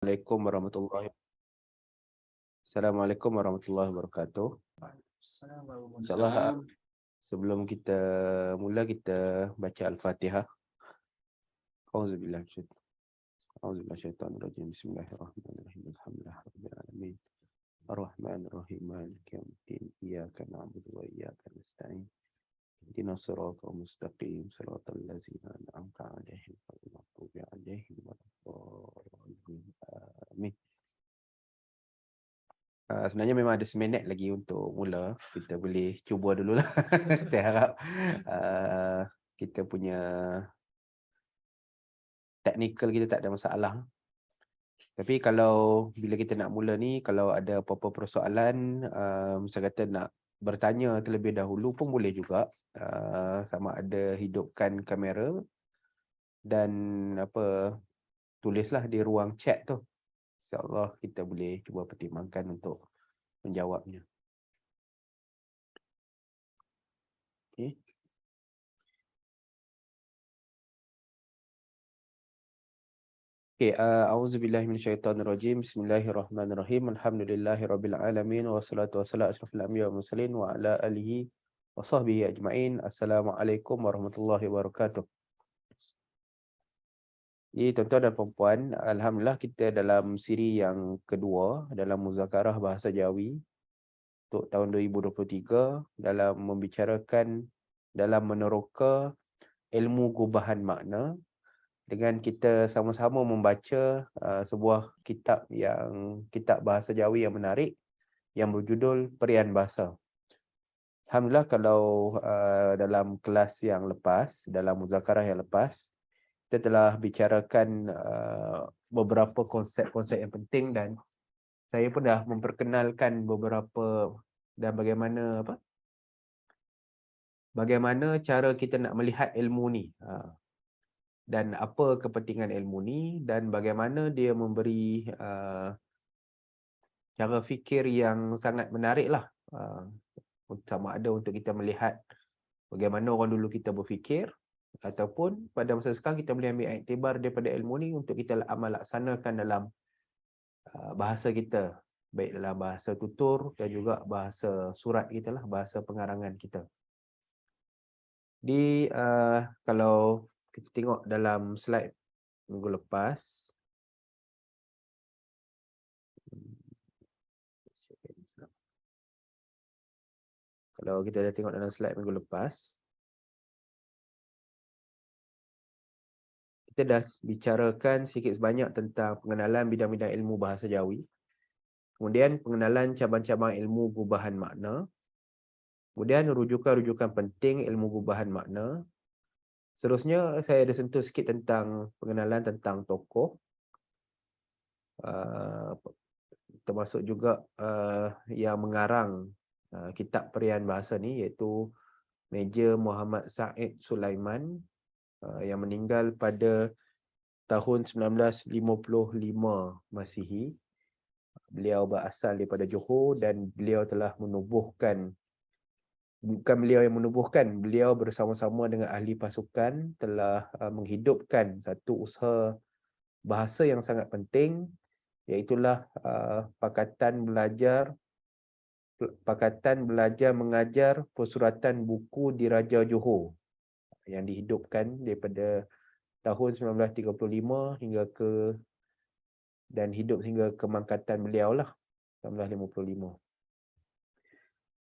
Assalamualaikum warahmatullahi Assalamualaikum warahmatullahi wabarakatuh. InsyaAllah sebelum kita mula kita baca Al-Fatihah. Auzubillahi Bismillahirrahmanirrahim. Alhamdulillahirabbil alamin. Ar-Rahmanir-Rahim. Maliki yaumiddin. Iyyaka na'budu wa iyyaka nasta'in. Ihdinas siratal mustaqim. Shiratal ladzina an'amta 'alaihim ghairil maghdubi 'alaihim waladdallin. Amin. Sebenarnya memang ada seminit lagi untuk mula. Kita boleh cuba dululah. Saya harap kita punya teknikal kita tak ada masalah. Tapi kalau bila kita nak mula ni, kalau ada apa-apa persoalan, misal kata nak bertanya terlebih dahulu pun boleh juga. Sama ada hidupkan kamera dan tulislah di ruang chat tu. InsyaAllah kita boleh cuba pertimbangkan untuk menjawabnya. Okay. A'udzubillahi minasyaitonirrajim. Bismillahirrahmanirrahim. Alhamdulillahirabbil alamin wassalatu wassalamu asyrafil anbiya'i wal mursalin wa ala alihi wa sahbihi ajma'in. Assalamualaikum warahmatullahi wabarakatuh. Jadi tuan-tuan dan puan-puan, alhamdulillah kita dalam siri yang kedua dalam muzakarah bahasa Jawi untuk tahun 2023 dalam membicarakan dalam meneroka ilmu gubahan makna, dengan kita sama-sama membaca sebuah kitab bahasa Jawi yang menarik yang berjudul Perian Bahasa. Alhamdulillah kalau dalam kelas yang lepas, dalam muzakarah yang lepas, kita telah bicarakan beberapa konsep-konsep yang penting dan saya pun dah memperkenalkan beberapa dan bagaimana cara kita nak melihat ilmu ni. Dan apa kepentingan ilmu ni dan bagaimana dia memberi cara fikir yang sangat menarik lah. Sama ada untuk kita melihat bagaimana orang dulu kita berfikir, ataupun pada masa sekarang kita boleh ambil iktibar daripada ilmu ni untuk kita amal laksanakan dalam bahasa kita, baik dalam bahasa tutur dan juga bahasa surat kita lah, bahasa pengarangan kita. Di kalau kita tengok dalam slide minggu lepas, kalau kita dah tengok dalam slide minggu lepas, kita dah bicarakan sikit sebanyak tentang pengenalan bidang-bidang ilmu bahasa Jawi. Kemudian pengenalan cabang-cabang ilmu gubahan makna. Kemudian rujukan-rujukan penting ilmu gubahan makna. Seterusnya saya ada sentuh sikit tentang pengenalan tentang tokoh. Termasuk juga yang mengarang kitab Perian Bahasa ni, iaitu Meja Muhammad Said Sulaiman, yang meninggal pada tahun 1955 Masihi. Beliau berasal daripada Johor dan beliau telah menubuhkan, bukan beliau yang menubuhkan, beliau bersama-sama dengan ahli pasukan telah menghidupkan satu usaha bahasa yang sangat penting, iaitulah Pakatan Belajar Mengajar Persuratan Buku Diraja Johor, yang dihidupkan daripada tahun 1935 dan hidup hingga kemangkatan beliau lah 1955.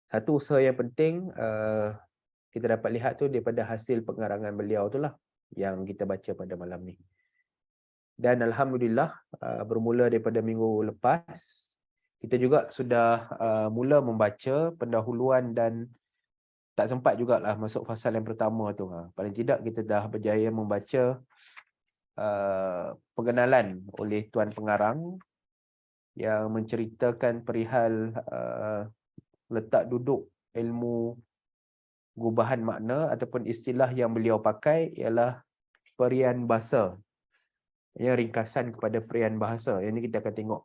Satu usaha yang penting kita dapat lihat tu daripada hasil pengarangan beliau tu lah yang kita baca pada malam ni. Dan alhamdulillah bermula daripada minggu lepas, kita juga sudah mula membaca pendahuluan dan tak sempat jugalah masuk fasal yang pertama tu. Paling tidak kita dah berjaya membaca pengenalan oleh Tuan Pengarang yang menceritakan perihal letak duduk ilmu gubahan makna ataupun istilah yang beliau pakai ialah perian bahasa. Yang ringkasan kepada perian bahasa. Yang ni kita akan tengok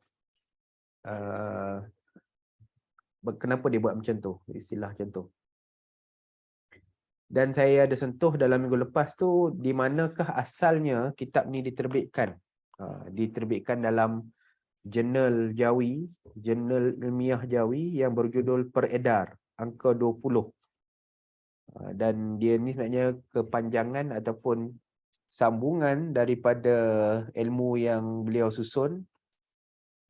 kenapa dia buat macam tu, istilah macam tu. Dan saya ada sentuh dalam minggu lepas tu di manakah asalnya kitab ni diterbitkan. Diterbitkan dalam jurnal Jawi, jurnal ilmiah Jawi yang berjudul Peredar, angka 20. Dan dia ni sebenarnya kepanjangan ataupun sambungan daripada ilmu yang beliau susun,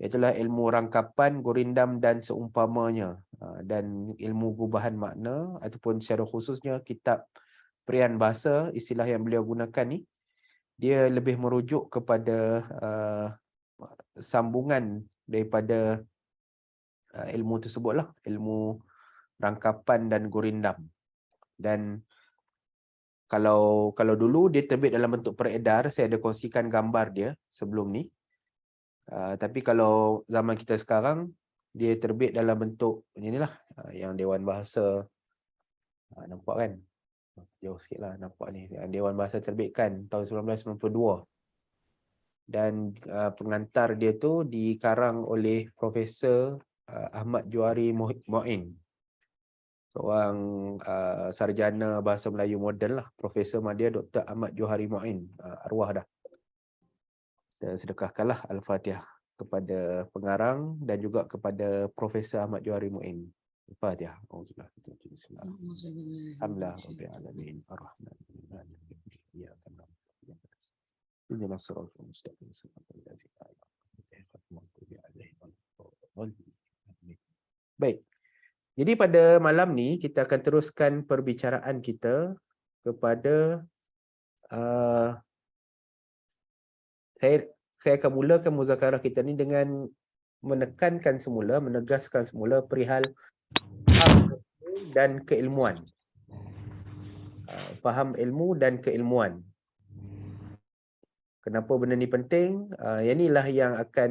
iaitulah ilmu rangkapan, gurindam dan seumpamanya, dan ilmu gubahan makna ataupun secara khususnya kitab Perian Bahasa. Istilah yang beliau gunakan ni, dia lebih merujuk kepada sambungan daripada ilmu tersebutlah, ilmu rangkapan dan gurindam. Dan kalau dulu dia terbit dalam bentuk peredar, saya ada kongsikan gambar dia sebelum ni. Tapi kalau zaman kita sekarang, dia terbit dalam bentuk inilah, yang Dewan Bahasa, nampak kan? Jauh sikit lah nampak ni. Dewan Bahasa terbitkan tahun 1992. Dan pengantar dia tu dikarang oleh Profesor Ahmad Johari Moin, seorang sarjana bahasa Melayu moden lah. Profesor dia Dr. Ahmad Johari Moin, arwah dah. Kita sedekahkanlah Al-Fatihah kepada pengarang dan juga kepada Profesor Ahmad Johari Moin. Al-Fatihah. Alhamdulillah rabbil alamin arrahmanirrahim. Ya Allah. Inilah siratal mustaqim. Baik. Jadi pada malam ni kita akan teruskan perbicaraan kita kepada saya akan mulakan muzakarah kita ni dengan menekankan semula, menegaskan semula perihal faham dan keilmuan. Faham ilmu dan keilmuan. Kenapa benda ni penting? Yang inilah yang akan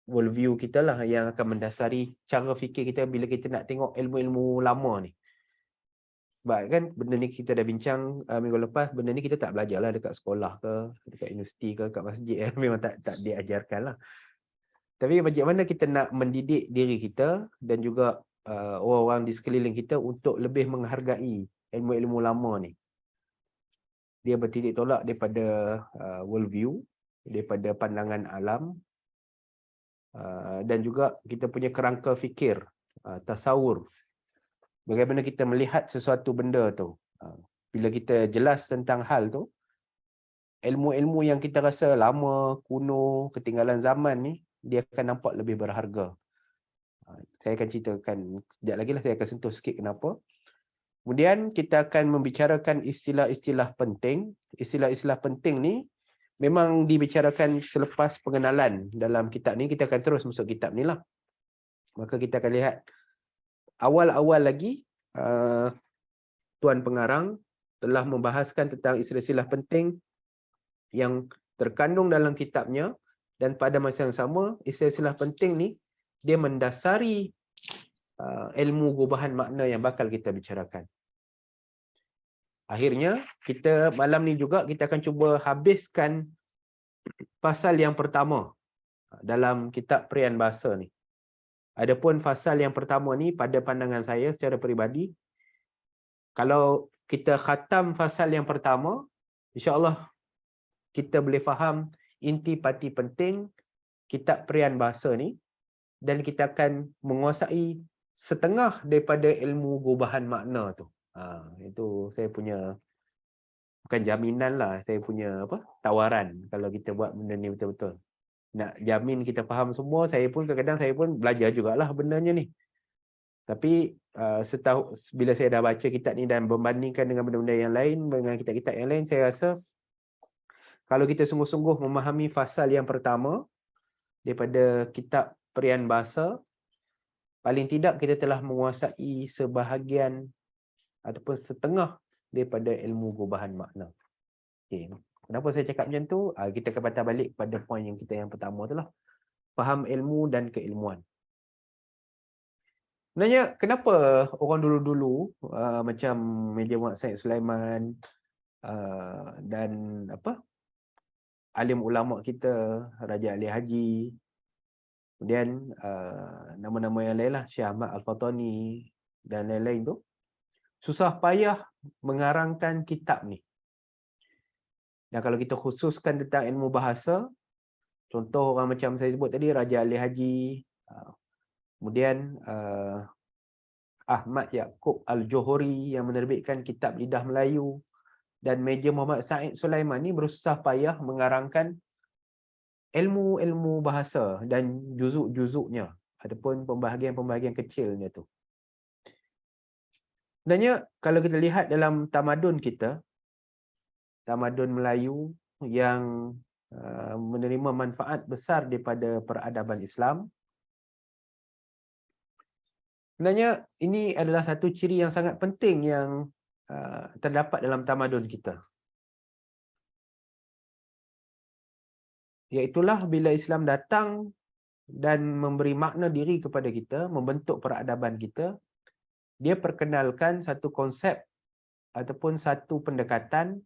worldview kita lah, yang akan mendasari cara fikir kita bila kita nak tengok ilmu-ilmu lama ni. Sebab kan benda ni kita dah bincang minggu lepas, benda ni kita tak belajar lah dekat sekolah ke, dekat universiti ke, dekat masjid. Memang tak diajarkan lah. Tapi macam mana kita nak mendidik diri kita dan juga orang-orang di sekeliling kita untuk lebih menghargai ilmu-ilmu lama ni. Dia bertitik tolak daripada worldview, daripada pandangan alam, dan juga kita punya kerangka fikir, tasawur. Bagaimana kita melihat sesuatu benda tu. Bila kita jelas tentang hal tu, ilmu-ilmu yang kita rasa lama, kuno, ketinggalan zaman ni, dia akan nampak lebih berharga. Saya akan ceritakan sekejap lagi lah, saya akan sentuh sikit kenapa. Kemudian kita akan membicarakan istilah-istilah penting. Istilah-istilah penting ni memang dibicarakan selepas pengenalan dalam kitab ni. Kita akan terus masuk kitab ni lah. Maka kita akan lihat awal-awal lagi Tuan Pengarang telah membahaskan tentang istilah-istilah penting yang terkandung dalam kitabnya, dan pada masa yang sama istilah-istilah penting ni dia mendasari ilmu gubahan makna yang bakal kita bicarakan. Akhirnya kita malam ni juga kita akan cuba habiskan fasal yang pertama dalam kitab Perian Bahasa ni. Adapun fasal yang pertama ni pada pandangan saya secara peribadi, kalau kita khatam fasal yang pertama, insya-Allah kita boleh faham intipati penting kitab Perian Bahasa ni, dan kita akan menguasai setengah daripada ilmu gubahan makna tu. Itu saya punya, bukan jaminan lah, saya punya tawaran kalau kita buat benda ni betul-betul. Nak jamin kita faham semua, saya pun kadang-kadang saya pun belajar jugalah bendanya ni. Tapi bila saya dah baca kitab ni dan membandingkan dengan benda-benda yang lain, dengan kitab-kitab yang lain, saya rasa kalau kita sungguh-sungguh memahami fasal yang pertama daripada kitab Perian Bahasa, paling tidak kita telah menguasai sebahagian ataupun setengah daripada ilmu gubahan makna. Okay. Kenapa saya cakap macam tu? Kita akan patah balik pada poin yang kita yang pertama tu lah. Faham ilmu dan keilmuan. Sebenarnya kenapa orang dulu-dulu macam Meja Muhammad Said Sulaiman dan alim ulama kita, Raja Ali Haji, kemudian nama-nama yang lain lah, Syekh Ahmad Al-Fatani dan lain-lain tu, susah payah mengarangkan kitab ni. Dan kalau kita khususkan tentang ilmu bahasa, Contoh orang macam saya sebut tadi, Raja Ali Haji, kemudian Ahmad Yaakob Al-Johori yang menerbitkan kitab Lidah Melayu, dan Meja Muhammad Said Sulaiman ni bersusah payah mengarangkan ilmu-ilmu bahasa dan juzuk-juzuknya ataupun pembahagian-pembahagian kecilnya tu. Sebenarnya kalau kita lihat dalam tamadun kita, tamadun Melayu yang menerima manfaat besar daripada peradaban Islam, sebenarnya ini adalah satu ciri yang sangat penting yang terdapat dalam tamadun kita. Iaitulah bila Islam datang dan memberi makna diri kepada kita, membentuk peradaban kita, dia perkenalkan satu konsep ataupun satu pendekatan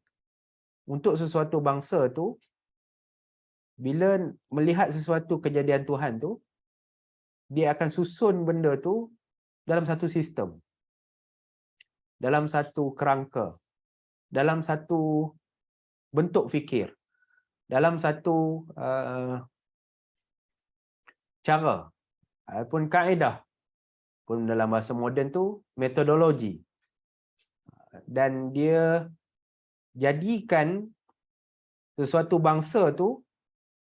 untuk sesuatu bangsa tu, bila melihat sesuatu kejadian Tuhan tu, dia akan susun benda tu dalam satu sistem, dalam satu kerangka, dalam satu bentuk fikir, dalam satu cara ataupun kaedah, pun dalam bahasa moden tu metodologi. Dan dia jadikan sesuatu bangsa tu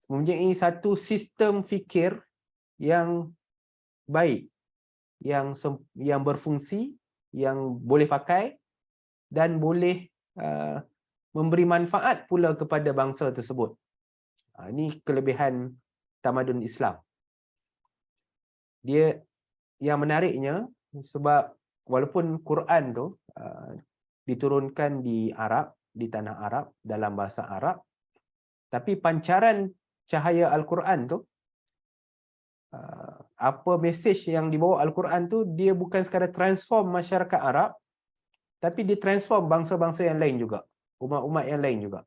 mempunyai satu sistem fikir yang baik, yang berfungsi, yang boleh pakai dan boleh memberi manfaat pula kepada bangsa tersebut. Ini kelebihan tamadun Islam. Dia yang menariknya sebab walaupun Quran tu diturunkan di Arab, di tanah Arab, dalam bahasa Arab, tapi pancaran cahaya Al-Quran tu, apa mesej yang dibawa Al-Quran tu, dia bukan sekadar transform masyarakat Arab, tapi dia transform bangsa-bangsa yang lain juga, umat-umat yang lain juga.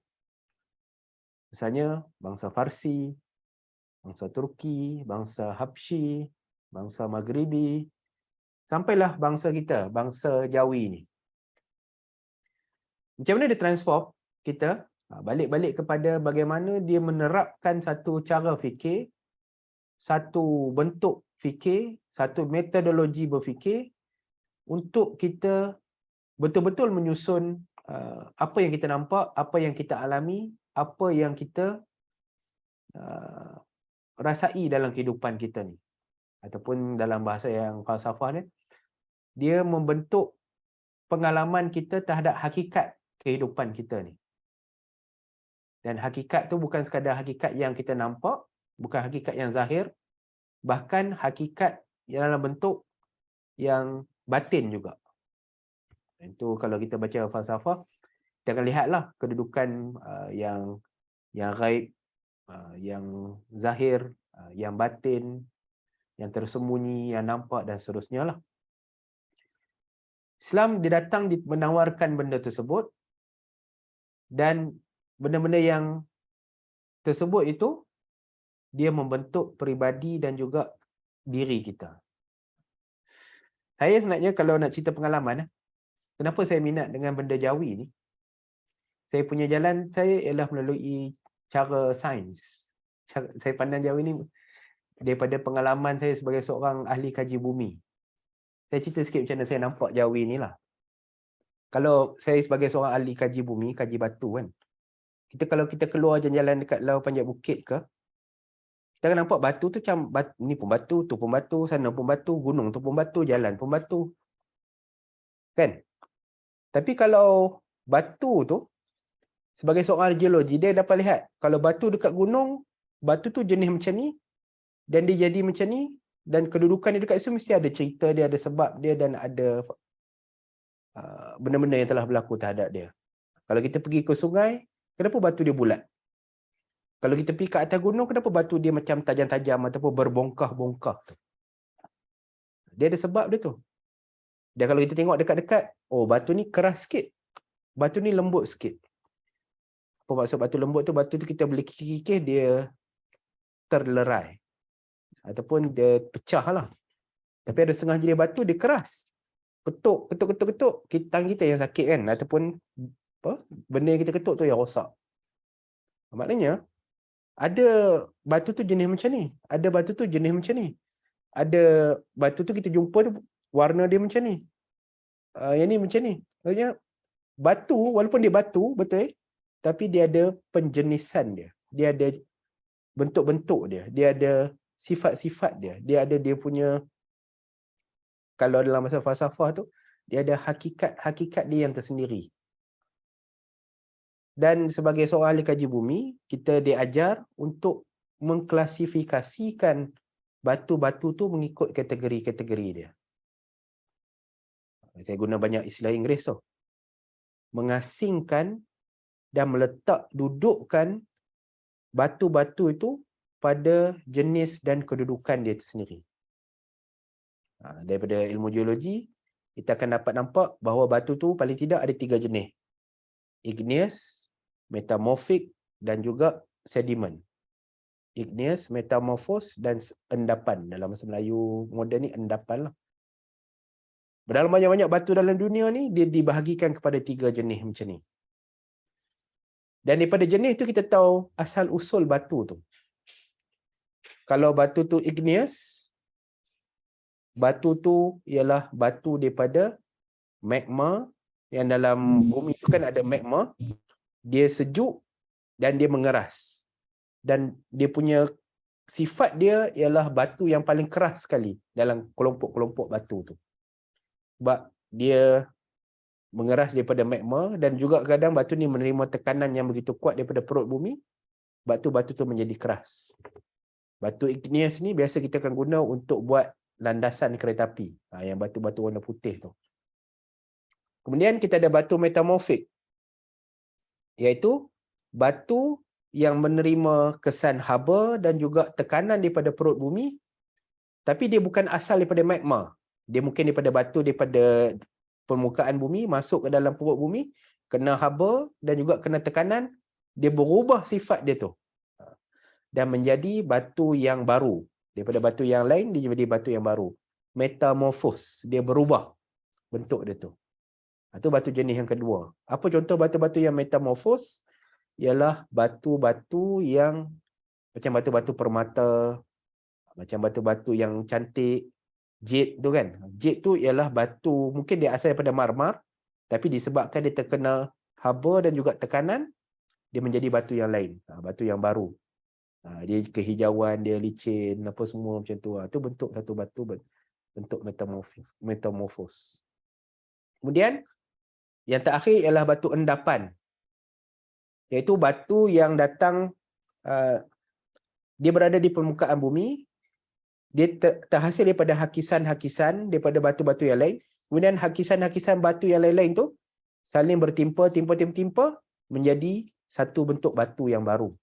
Misalnya bangsa Farsi, bangsa Turki, bangsa Habsyi, bangsa Maghribi, sampailah bangsa kita, bangsa Jawi ni. Macam mana dia transform kita? Balik-balik kepada bagaimana dia menerapkan satu cara fikir, satu bentuk fikir, satu metodologi berfikir untuk kita betul-betul menyusun apa yang kita nampak, apa yang kita alami, apa yang kita rasai dalam kehidupan kita ni. Ataupun dalam bahasa yang falsafah ni, dia membentuk pengalaman kita terhadap hakikat kehidupan kita ni. Dan hakikat tu bukan sekadar hakikat yang kita nampak, bukan hakikat yang zahir, bahkan hakikat yang dalam bentuk yang batin juga. Itu kalau kita baca falsafah, kita akan lihatlah kedudukan yang ghaib, yang zahir, yang batin, yang tersembunyi, yang nampak dan seterusnya lah. Islam dia datang menawarkan benda tersebut, dan benda-benda yang tersebut itu dia membentuk peribadi dan juga diri kita. Saya sebenarnya kalau nak cerita pengalaman, kenapa saya minat dengan benda Jawi ni, saya punya jalan saya ialah melalui cara sains. Saya pandang Jawi ni daripada pengalaman saya sebagai seorang ahli kaji bumi. Saya cerita sikit macam mana saya nampak Jawi ni lah. Kalau saya sebagai seorang ahli kaji bumi, kaji batu kan, kalau kita keluar jalan-jalan dekat Lau Panjat Bukit ke, kita akan nampak batu tu macam, ni pun batu, tu pun batu, sana pun batu, gunung tu pun batu, jalan pun batu. Kan? Tapi kalau batu tu, sebagai seorang geologi, dia dapat lihat, kalau batu dekat gunung, batu tu jenis macam ni, dan dia jadi macam ni, dan kedudukan dia dekat situ mesti ada cerita dia, ada sebab dia, dan ada benda-benda yang telah berlaku terhadap dia. Kalau kita pergi ke sungai, kenapa batu dia bulat? Kalau kita pergi ke atas gunung, kenapa batu dia macam tajam-tajam ataupun berbongkah-bongkah tu? Dia ada sebab dia tu. Dan kalau kita tengok dekat-dekat, oh batu ni keras sikit, batu ni lembut sikit. Apa maksud batu lembut tu? Batu tu kita boleh kikir-kikir, dia terlerai ataupun dia pecah lah. Tapi ada setengah jenis batu dia keras, ketuk, tangan kita yang sakit kan, ataupun apa, benda yang kita ketuk tu yang rosak. Maknanya Ada batu tu jenis macam ni, ada batu tu jenis macam ni. Ada batu tu kita jumpa tu warna dia macam ni. Yang ni macam ni. Maksudnya batu walaupun dia batu betul tapi dia ada penjenisan dia. Dia ada bentuk-bentuk dia. Dia ada sifat-sifat dia. Dia ada dia punya, kalau dalam bahasa falsafah tu, dia ada hakikat dia yang tersendiri. Dan sebagai seorang ahli kaji bumi, kita diajar untuk mengklasifikasikan batu-batu tu mengikut kategori-kategori dia. Saya guna banyak istilah Inggeris tu. Mengasingkan dan dudukkan batu-batu itu pada jenis dan kedudukan dia sendiri. Daripada ilmu geologi, kita akan dapat nampak bahawa batu tu paling tidak ada 3 jenis. Igneous, metamorphic dan juga sediment. Igneous, metamorphose dan endapan. Dalam bahasa Melayu moden ni endapan lah. Dalam banyak-banyak batu dalam dunia ni, dia dibahagikan kepada 3 jenis macam ni. Dan daripada jenis tu kita tahu asal usul batu tu. Kalau batu tu igneous, batu tu ialah batu daripada magma, yang dalam bumi tu kan ada magma, dia sejuk dan dia mengeras. Dan dia punya sifat dia ialah batu yang paling keras sekali dalam kelompok-kelompok batu tu. Sebab dia mengeras daripada magma dan juga kadang batu ni menerima tekanan yang begitu kuat daripada perut bumi, batu-batu tu menjadi keras. Batu igneous ni biasa kita akan guna untuk buat landasan kereta api. Yang batu-batu warna putih tu. Kemudian kita ada batu metamorphic, iaitu batu yang menerima kesan haba dan juga tekanan daripada perut bumi, tapi dia bukan asal daripada magma. Dia mungkin daripada batu daripada permukaan bumi masuk ke dalam perut bumi, kena haba dan juga kena tekanan, dia berubah sifat dia tu dan menjadi batu yang baru. Daripada batu yang lain dia jadi batu yang baru. Metamorphose, dia berubah bentuk dia tu. Itu batu jenis yang kedua. Apa contoh batu-batu yang metamorphose? Ialah batu-batu yang macam batu-batu permata, macam batu-batu yang cantik, jade tu kan. Jade tu ialah batu, mungkin dia asal daripada marmar, tapi disebabkan dia terkena haba dan juga tekanan, dia menjadi batu yang lain, batu yang baru. Dia kehijauan, dia licin, apa semua macam tu. Itu bentuk satu batu, bentuk metamorphose. Kemudian, yang terakhir ialah batu endapan. Iaitu batu yang datang, dia berada di permukaan bumi, dia terhasil daripada hakisan-hakisan daripada batu-batu yang lain. Kemudian hakisan-hakisan batu yang lain-lain tu saling bertimpa, timpa, menjadi satu bentuk batu yang baru.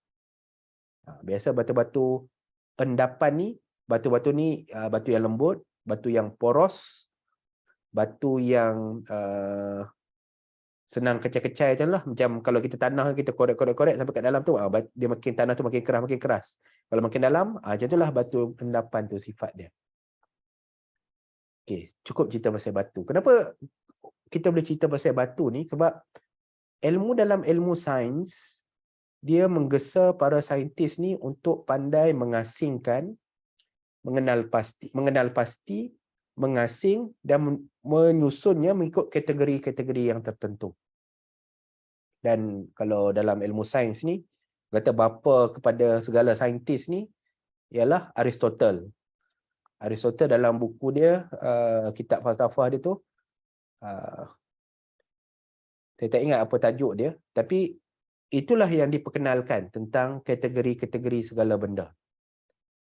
Biasa batu-batu endapan ni, batu-batu ni batu yang lembut, batu yang poros, batu yang senang kecai-kecai je lah. Macam kalau kita tanah, kita korek-korek sampai kat dalam tu, dia makin tanah tu makin keras. Kalau makin dalam, macam itulah batu endapan tu sifat dia. Okey, cukup cerita pasal batu. Kenapa kita boleh cerita pasal batu ni? Sebab dalam ilmu sains, dia menggesa para saintis ni untuk pandai mengasingkan, mengenal pasti, mengasing dan menyusunnya mengikut kategori-kategori yang tertentu. Dan kalau dalam ilmu sains ni, kata bapa kepada segala saintis ni ialah Aristotle. Aristotle dalam buku dia, kitab falsafah dia tu, saya tak ingat apa tajuk dia, tapi itulah yang diperkenalkan tentang kategori-kategori segala benda.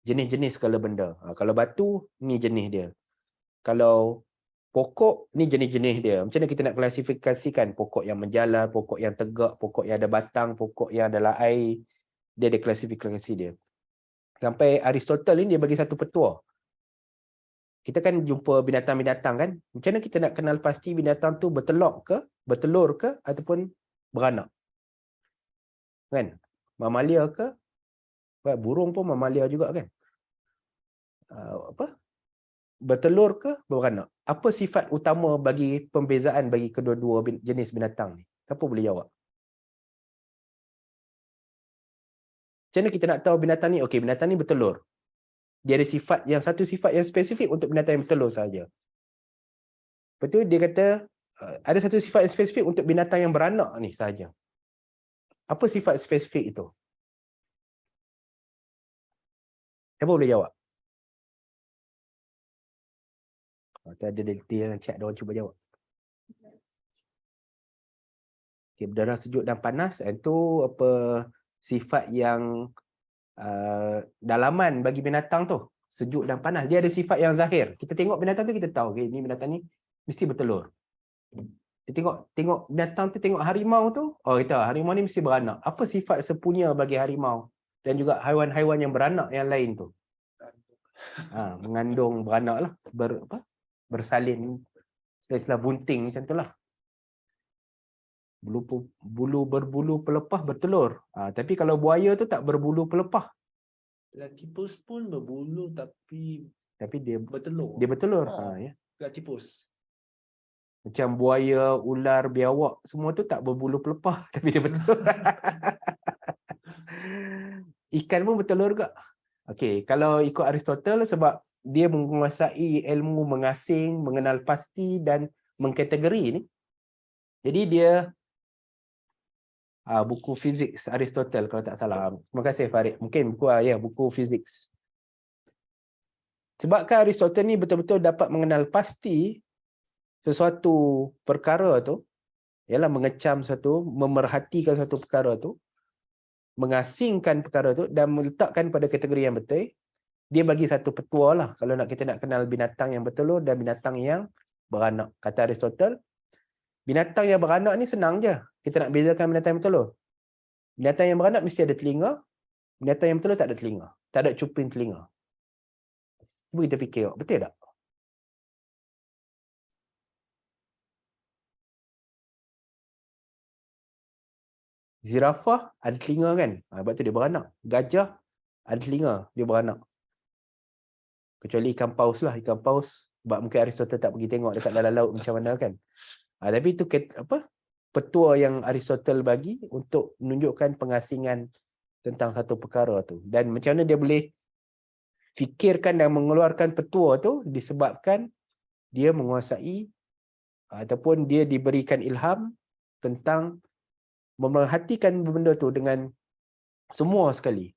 Jenis-jenis segala benda. Kalau batu, ni jenis dia. Kalau pokok, ni jenis-jenis dia. Macam mana kita nak klasifikasikan pokok yang menjalar, pokok yang tegak, pokok yang ada batang, pokok yang ada air. Dia ada klasifikasi dia. Sampai Aristotle ni dia bagi satu petua. Kita kan jumpa binatang-binatang kan. Macam mana kita nak kenal pasti binatang tu bertelur ke ataupun beranak. Kan? Mamalia ke? Burung pun mamalia juga kan? Bertelur ke beranak? Apa sifat utama bagi pembezaan bagi kedua-dua jenis binatang ni? Siapa boleh jawab? Macam mana kita nak tahu binatang ni? Okey, binatang ni bertelur. Dia ada satu sifat yang spesifik untuk binatang yang bertelur saja. Lepas tu dia kata ada satu sifat yang spesifik untuk binatang yang beranak ni saja. Apa sifat spesifik itu? Siapa boleh jawab? Ada detail dalam chat, orang cuba jawab. Okay, berdarah sejuk dan panas itu apa sifat yang dalaman bagi binatang tu, sejuk dan panas. Dia ada sifat yang zahir. Kita tengok binatang tu kita tahu, okay, ni binatang ni mesti bertelur. Kita tengok binatang tu, tengok harimau tu, oh kita harimau ni mesti beranak. Apa sifat sepunya bagi harimau dan juga haiwan-haiwan yang beranak yang lain tu? Mengandung, beranak lah, bersalin, istilah bunting macam tu lah. Bulu berbulu pelepah bertelur. Tapi kalau buaya tu tak berbulu pelepah. Platypus pun berbulu tapi dia bertelur. Dia bertelur. Ya. Platypus. Macam buaya, ular, biawak, semua tu tak berbulu pelepah tapi dia bertelur. Ikan pun bertelur juga. Okey, kalau ikut Aristotle sebab dia menguasai ilmu mengasing, mengenal pasti dan mengkategori ni. Jadi dia buku fizik Aristotle kalau tak salah. Terima kasih Farid. Mungkin buku fizik. Sebabkan Aristotle ni betul-betul dapat mengenal pasti sesuatu perkara tu, ialah mengecam memerhatikan satu perkara tu, mengasingkan perkara tu dan meletakkan pada kategori yang betul. Dia bagi satu petua lah kalau kita nak kenal binatang yang bertelur dan binatang yang beranak. Kata Aristotle, binatang yang beranak ni senang je. Kita nak bezakan binatang yang bertelur. Binatang yang beranak mesti ada telinga. Binatang yang bertelur tak ada telinga. Tak ada cuping telinga. Cuba kita fikir, betul tak? Zirafah ada telinga kan? Sebab tu dia beranak. Gajah ada telinga, dia beranak. Kecuali ikan paus lah. Ikan paus, sebab mungkin Aristotle tak pergi tengok dekat dalam laut macam mana kan. Tapi itu petua yang Aristotle bagi untuk menunjukkan pengasingan tentang satu perkara tu. Dan macam mana dia boleh fikirkan dan mengeluarkan petua tu disebabkan dia menguasai ataupun dia diberikan ilham tentang memerhatikan benda tu dengan semua sekali.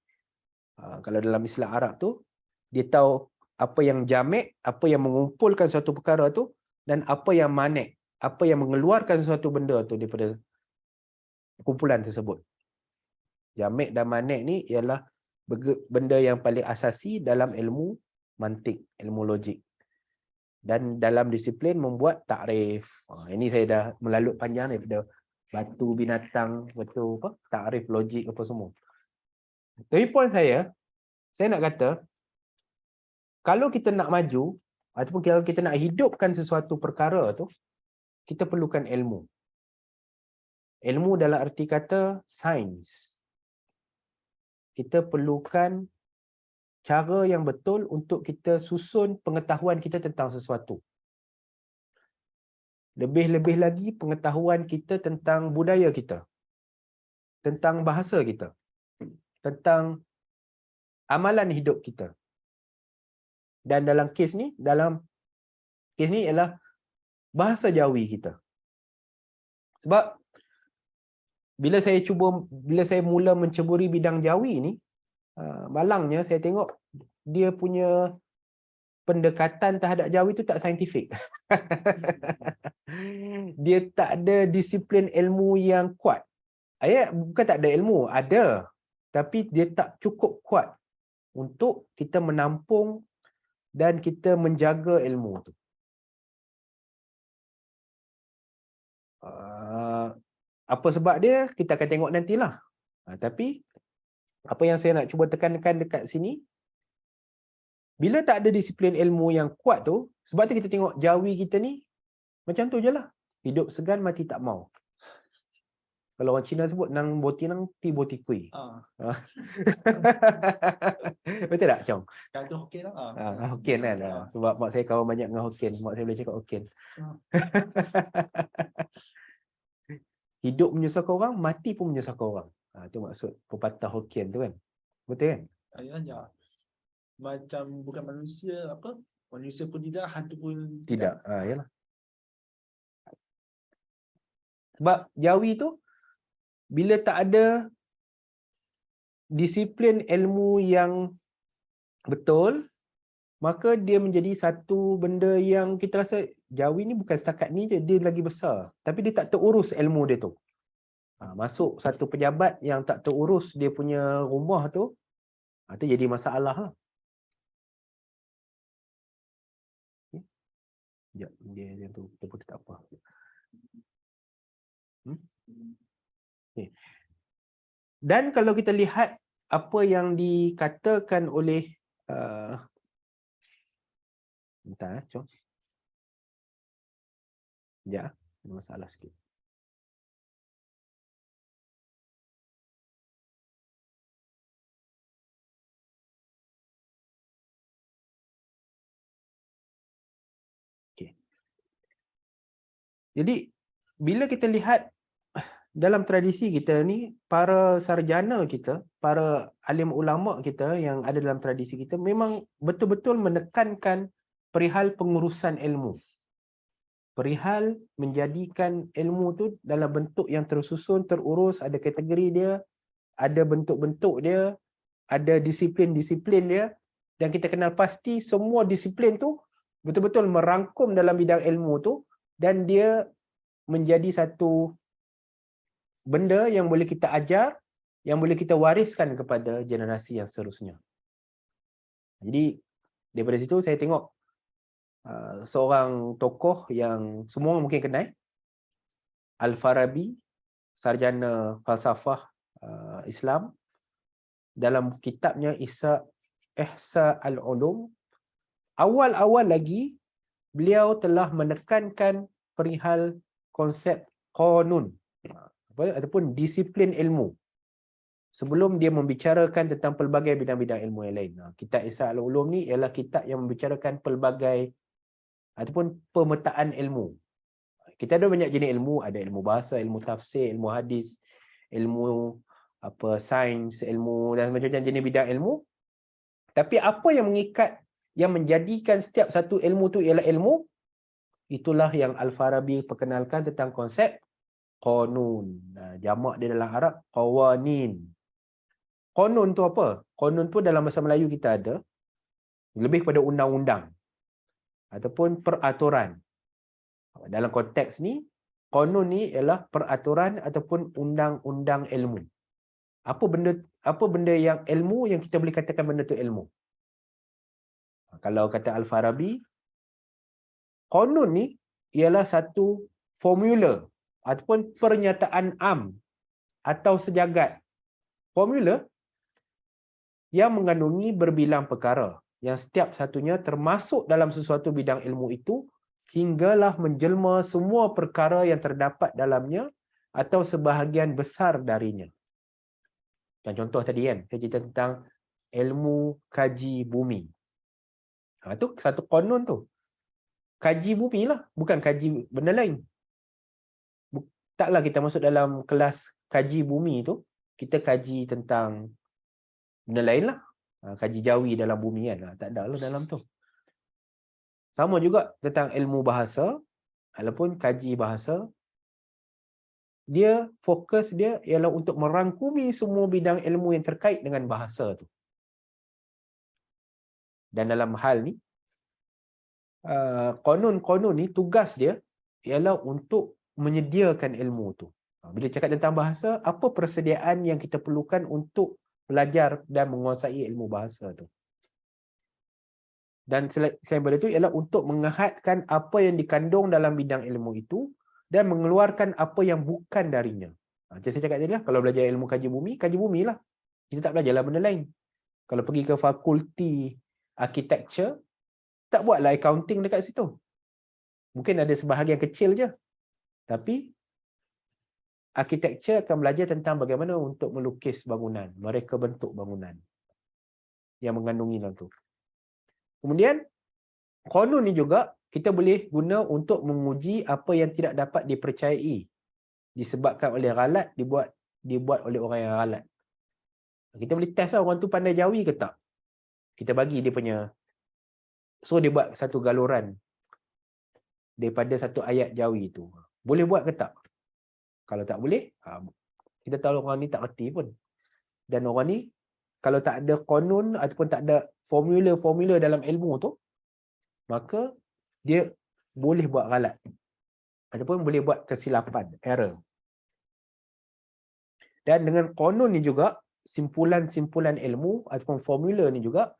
Kalau dalam istilah Arab tu, dia tahu apa yang jamek, apa yang mengumpulkan suatu perkara tu dan apa yang manek, apa yang mengeluarkan suatu benda tu daripada kumpulan tersebut. Jamek dan manek ni ialah benda yang paling asasi dalam ilmu mantik, ilmu logik. Dan dalam disiplin membuat takrif. Ini saya dah melalut panjang daripada batu binatang, takrif logik apa semua. Tapi poin saya nak kata, kalau kita nak maju, ataupun kalau kita nak hidupkan sesuatu perkara tu, kita perlukan ilmu. Ilmu dalam arti kata sains. Kita perlukan cara yang betul untuk kita susun pengetahuan kita tentang sesuatu. Lebih-lebih lagi pengetahuan kita tentang budaya kita, tentang bahasa kita, tentang amalan hidup kita. Dan dalam kes ni ialah bahasa Jawi kita. Sebab bila saya mula menceburi bidang Jawi ni, malangnya saya tengok dia punya pendekatan terhadap Jawi tu tak saintifik. Dia tak ada disiplin ilmu yang kuat. Bukan tak ada ilmu, ada. Tapi dia tak cukup kuat untuk kita menampung dan kita menjaga ilmu tu. Apa sebab dia, kita akan tengok nantilah. Tapi apa yang saya nak cuba tekankan dekat sini, bila tak ada disiplin ilmu yang kuat tu, sebab tu kita tengok Jawi kita ni macam tu je lah. Hidup segan mati tak mau. Kalau orang Cina sebut nang boti nang ti boti kui. Betul tak, Chong? Kata Hokkien lah. Hokkien kan. Sebab mak saya kawan banyak dengan Hokkien. Mak saya boleh cakap Hokkien. Hidup menyusahkan orang, mati pun menyusahkan orang. Itu maksud pepatah Hokkien tu kan. Betul kan? Ya. Macam bukan manusia apa? Manusia pun tidak, hantu pun Tidak. Yalah. Sebab Jawi tu bila tak ada disiplin ilmu yang betul, maka dia menjadi satu benda yang kita rasa Jawi ni bukan setakat ni je, dia lagi besar. Tapi dia tak terurus ilmu dia tu. Masuk satu pejabat yang tak terurus dia punya rumah tu, tu jadi masalah lah. Sekejap, dia tu betul-betul tak apa. Okay. Dan kalau kita lihat apa yang dikatakan oleh bentar, jom. Ya, ada masalah sikit. Okay. Jadi bila kita lihat dalam tradisi kita ni, para sarjana kita, para alim ulama kita yang ada dalam tradisi kita memang betul-betul menekankan perihal pengurusan ilmu. Perihal menjadikan ilmu tu dalam bentuk yang tersusun, terurus, ada kategori dia, ada bentuk-bentuk dia, ada disiplin-disiplin dia, dan kita kenal pasti semua disiplin tu betul-betul merangkum dalam bidang ilmu tu, dan dia menjadi satu benda yang boleh kita ajar, yang boleh kita wariskan kepada generasi yang seterusnya. Jadi daripada situ saya tengok seorang tokoh yang semua mungkin kenal, Al-Farabi, sarjana falsafah Islam, dalam kitabnya Ihsa al-Ulum, awal-awal lagi beliau telah menekankan perihal konsep qanun ataupun disiplin ilmu sebelum dia membicarakan tentang pelbagai bidang-bidang ilmu yang lain. Kitab Ihsa al-Ulum ni ialah kitab yang membicarakan pelbagai ataupun pemetaan ilmu. Kita ada banyak jenis ilmu, ada ilmu bahasa, ilmu tafsir, ilmu hadis, ilmu sains, ilmu dan macam-macam jenis bidang ilmu. Tapi apa yang mengikat, yang menjadikan setiap satu ilmu tu ialah ilmu, itulah yang Al-Farabi perkenalkan tentang konsep qanun. Jamak dia dalam Arab qawanin. Qanun tu apa? Qanun tu dalam bahasa Melayu kita ada lebih pada undang-undang ataupun peraturan. Dalam konteks ni, qanun ni ialah peraturan ataupun undang-undang ilmu. Apa benda yang ilmu yang kita boleh katakan benda tu ilmu? Kalau kata Al-Farabi, qanun ni ialah satu formula ataupun pernyataan am atau sejagat. Formula yang mengandungi berbilang perkara yang setiap satunya termasuk dalam sesuatu bidang ilmu itu hinggalah menjelma semua perkara yang terdapat dalamnya atau sebahagian besar darinya. Contoh tadi kan, saya cerita tentang ilmu kaji bumi. Itu satu qanun tu. Kaji bumi lah, bukan kaji benda lain. Taklah kita masuk dalam kelas kaji bumi tu, kita kaji tentang benda lain lah. Kaji jawi dalam bumi kan. Tak ada lah dalam tu. Sama juga tentang ilmu bahasa, walaupun kaji bahasa, dia fokus dia ialah untuk merangkumi semua bidang ilmu yang terkait dengan bahasa tu. Dan dalam hal ni, qanun-qanun ni tugas dia ialah untuk menyediakan ilmu tu. Bila cakap tentang bahasa, apa persediaan yang kita perlukan untuk belajar dan menguasai ilmu bahasa tu. Dan selain daripada itu ialah untuk mengahadkan apa yang dikandung dalam bidang ilmu itu dan mengeluarkan apa yang bukan darinya. Macam saya cakap tadi lah, kalau belajar ilmu kaji bumi lah. Kita tak belajarlah benda lain. Kalau pergi ke fakulti architecture, tak buatlah accounting dekat situ. Mungkin ada sebahagian kecil je. Tapi architecture akan belajar tentang bagaimana untuk melukis bangunan, mereka bentuk bangunan yang mengandungi dalam tu. Kemudian, qanun ni juga kita boleh guna untuk menguji apa yang tidak dapat dipercayai disebabkan oleh ghalat, dibuat oleh orang yang ghalat. Kita boleh test lah orang tu pandai Jawi ke tak. Kita bagi dia punya. So dia buat satu galuran daripada satu ayat Jawi tu. Boleh buat ke tak? Kalau tak boleh, kita tahu orang ni tak reti pun. Dan orang ni, kalau tak ada konun ataupun tak ada formula-formula dalam ilmu tu, maka dia boleh buat galat. Ataupun boleh buat kesilapan, error. Dan dengan konun ni juga, simpulan-simpulan ilmu ataupun formula ni juga,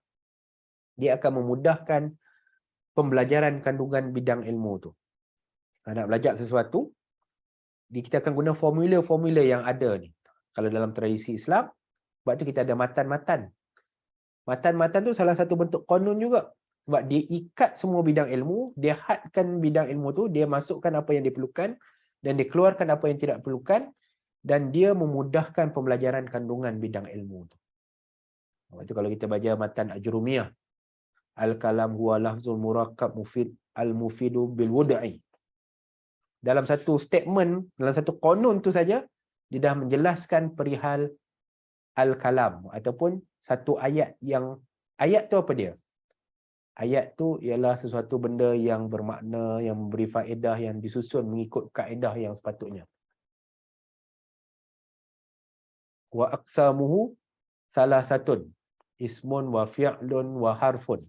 dia akan memudahkan pembelajaran kandungan bidang ilmu tu. Nak belajar sesuatu, kita akan guna formula-formula yang ada ni. Kalau dalam tradisi Islam, sebab tu kita ada matan-matan. Matan-matan tu salah satu bentuk konun juga. Sebab dia ikat semua bidang ilmu, dia hadkan bidang ilmu tu, dia masukkan apa yang diperlukan, dan dia keluarkan apa yang tidak perlukan, dan dia memudahkan pembelajaran kandungan bidang ilmu tu. Sebab tu kalau kita baca matan Ajrumiyah, Al-kalam huwa lafzul murakkab mufid al-mufidu bil wud'i. Dalam satu statement, dalam satu konun tu saja, dia dah menjelaskan perihal al-kalam ataupun satu ayat yang, ayat tu apa dia? Ayat tu ialah sesuatu benda yang bermakna, yang memberi faedah, yang disusun mengikut kaedah yang sepatutnya. Wa aqsamuhu salasatun, ismun wa fi'lun wa harfun.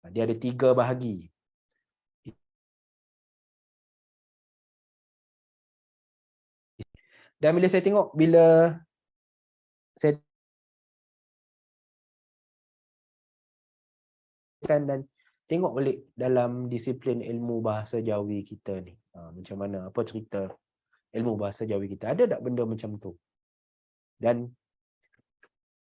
Dia ada 3 bahagi. Dan bila saya tengok, bila saya dan tengok balik dalam disiplin ilmu bahasa Jawi kita ni, macam mana, apa cerita ilmu bahasa Jawi kita, ada tak benda macam tu? Dan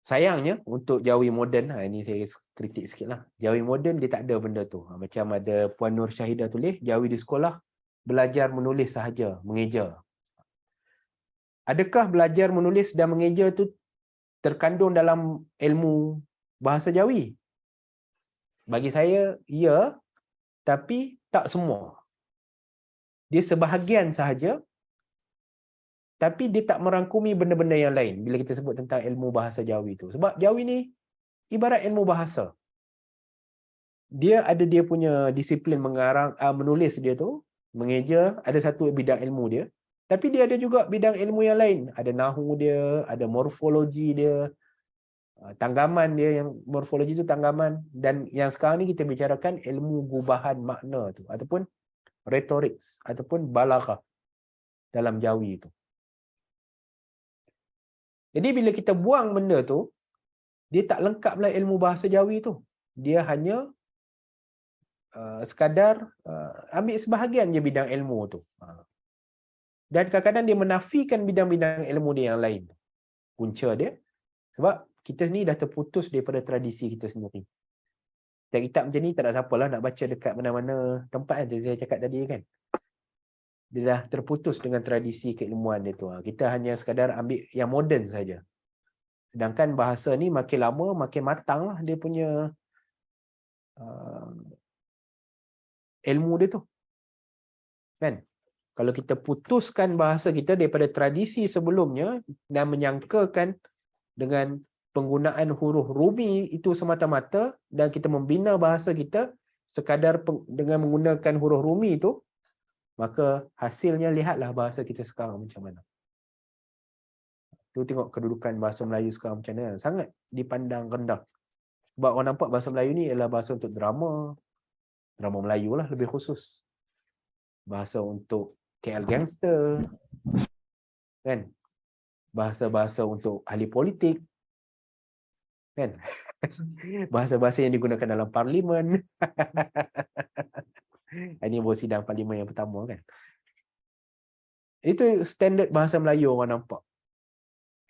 sayangnya untuk Jawi moden, ini saya kritik sikit lah, Jawi moden dia tak ada benda tu. Macam ada Puan Nur Syahidah tulis, Jawi di sekolah belajar menulis sahaja, mengeja. Adakah belajar menulis dan mengeja tu terkandung dalam ilmu bahasa Jawi? Bagi saya, ya, tapi tak semua. Dia sebahagian sahaja, tapi dia tak merangkumi benda-benda yang lain bila kita sebut tentang ilmu bahasa Jawi tu. Sebab Jawi ni ibarat ilmu bahasa. Dia ada dia punya disiplin mengarang, menulis dia tu, mengeja, ada satu bidang ilmu dia. Tapi dia ada juga bidang ilmu yang lain. Ada nahu dia, ada morfologi dia, tanggaman dia, yang morfologi tu tanggaman. Dan yang sekarang ni kita bicarakan ilmu gubahan makna tu, ataupun retorik, ataupun balaghah dalam Jawi tu. Jadi bila kita buang benda tu, dia tak lengkaplah ilmu bahasa Jawi tu. Dia hanya sekadar ambil sebahagian je bidang ilmu tu. Dan kadang-kadang dia menafikan bidang-bidang ilmu dia yang lain. Punca dia, sebab kita ni dah terputus daripada tradisi kita sendiri. Kitab macam ni tak ada siapa lah nak baca dekat mana-mana tempat kan, saya cakap tadi kan. Dia dah terputus dengan tradisi keilmuan dia tu. Kita hanya sekadar ambil yang moden saja. Sedangkan bahasa ni makin lama makin matang lah dia punya ilmu dia tu. Kan? Kalau kita putuskan bahasa kita daripada tradisi sebelumnya dan menyangkakan dengan penggunaan huruf Rumi itu semata-mata, dan kita membina bahasa kita sekadar dengan menggunakan huruf Rumi itu, maka hasilnya lihatlah bahasa kita sekarang macam mana. Tu tengok kedudukan bahasa Melayu sekarang macam mana. Sangat dipandang rendah. Sebab orang nampak bahasa Melayu ni ialah bahasa untuk drama. Drama Melayu lah lebih khusus. Bahasa untuk KL Gangster. Kan? Bahasa-bahasa untuk ahli politik. Kan? Bahasa-bahasa yang digunakan dalam parlimen. Ini baru sidang parlimen yang pertama kan. Itu standard bahasa Melayu orang nampak.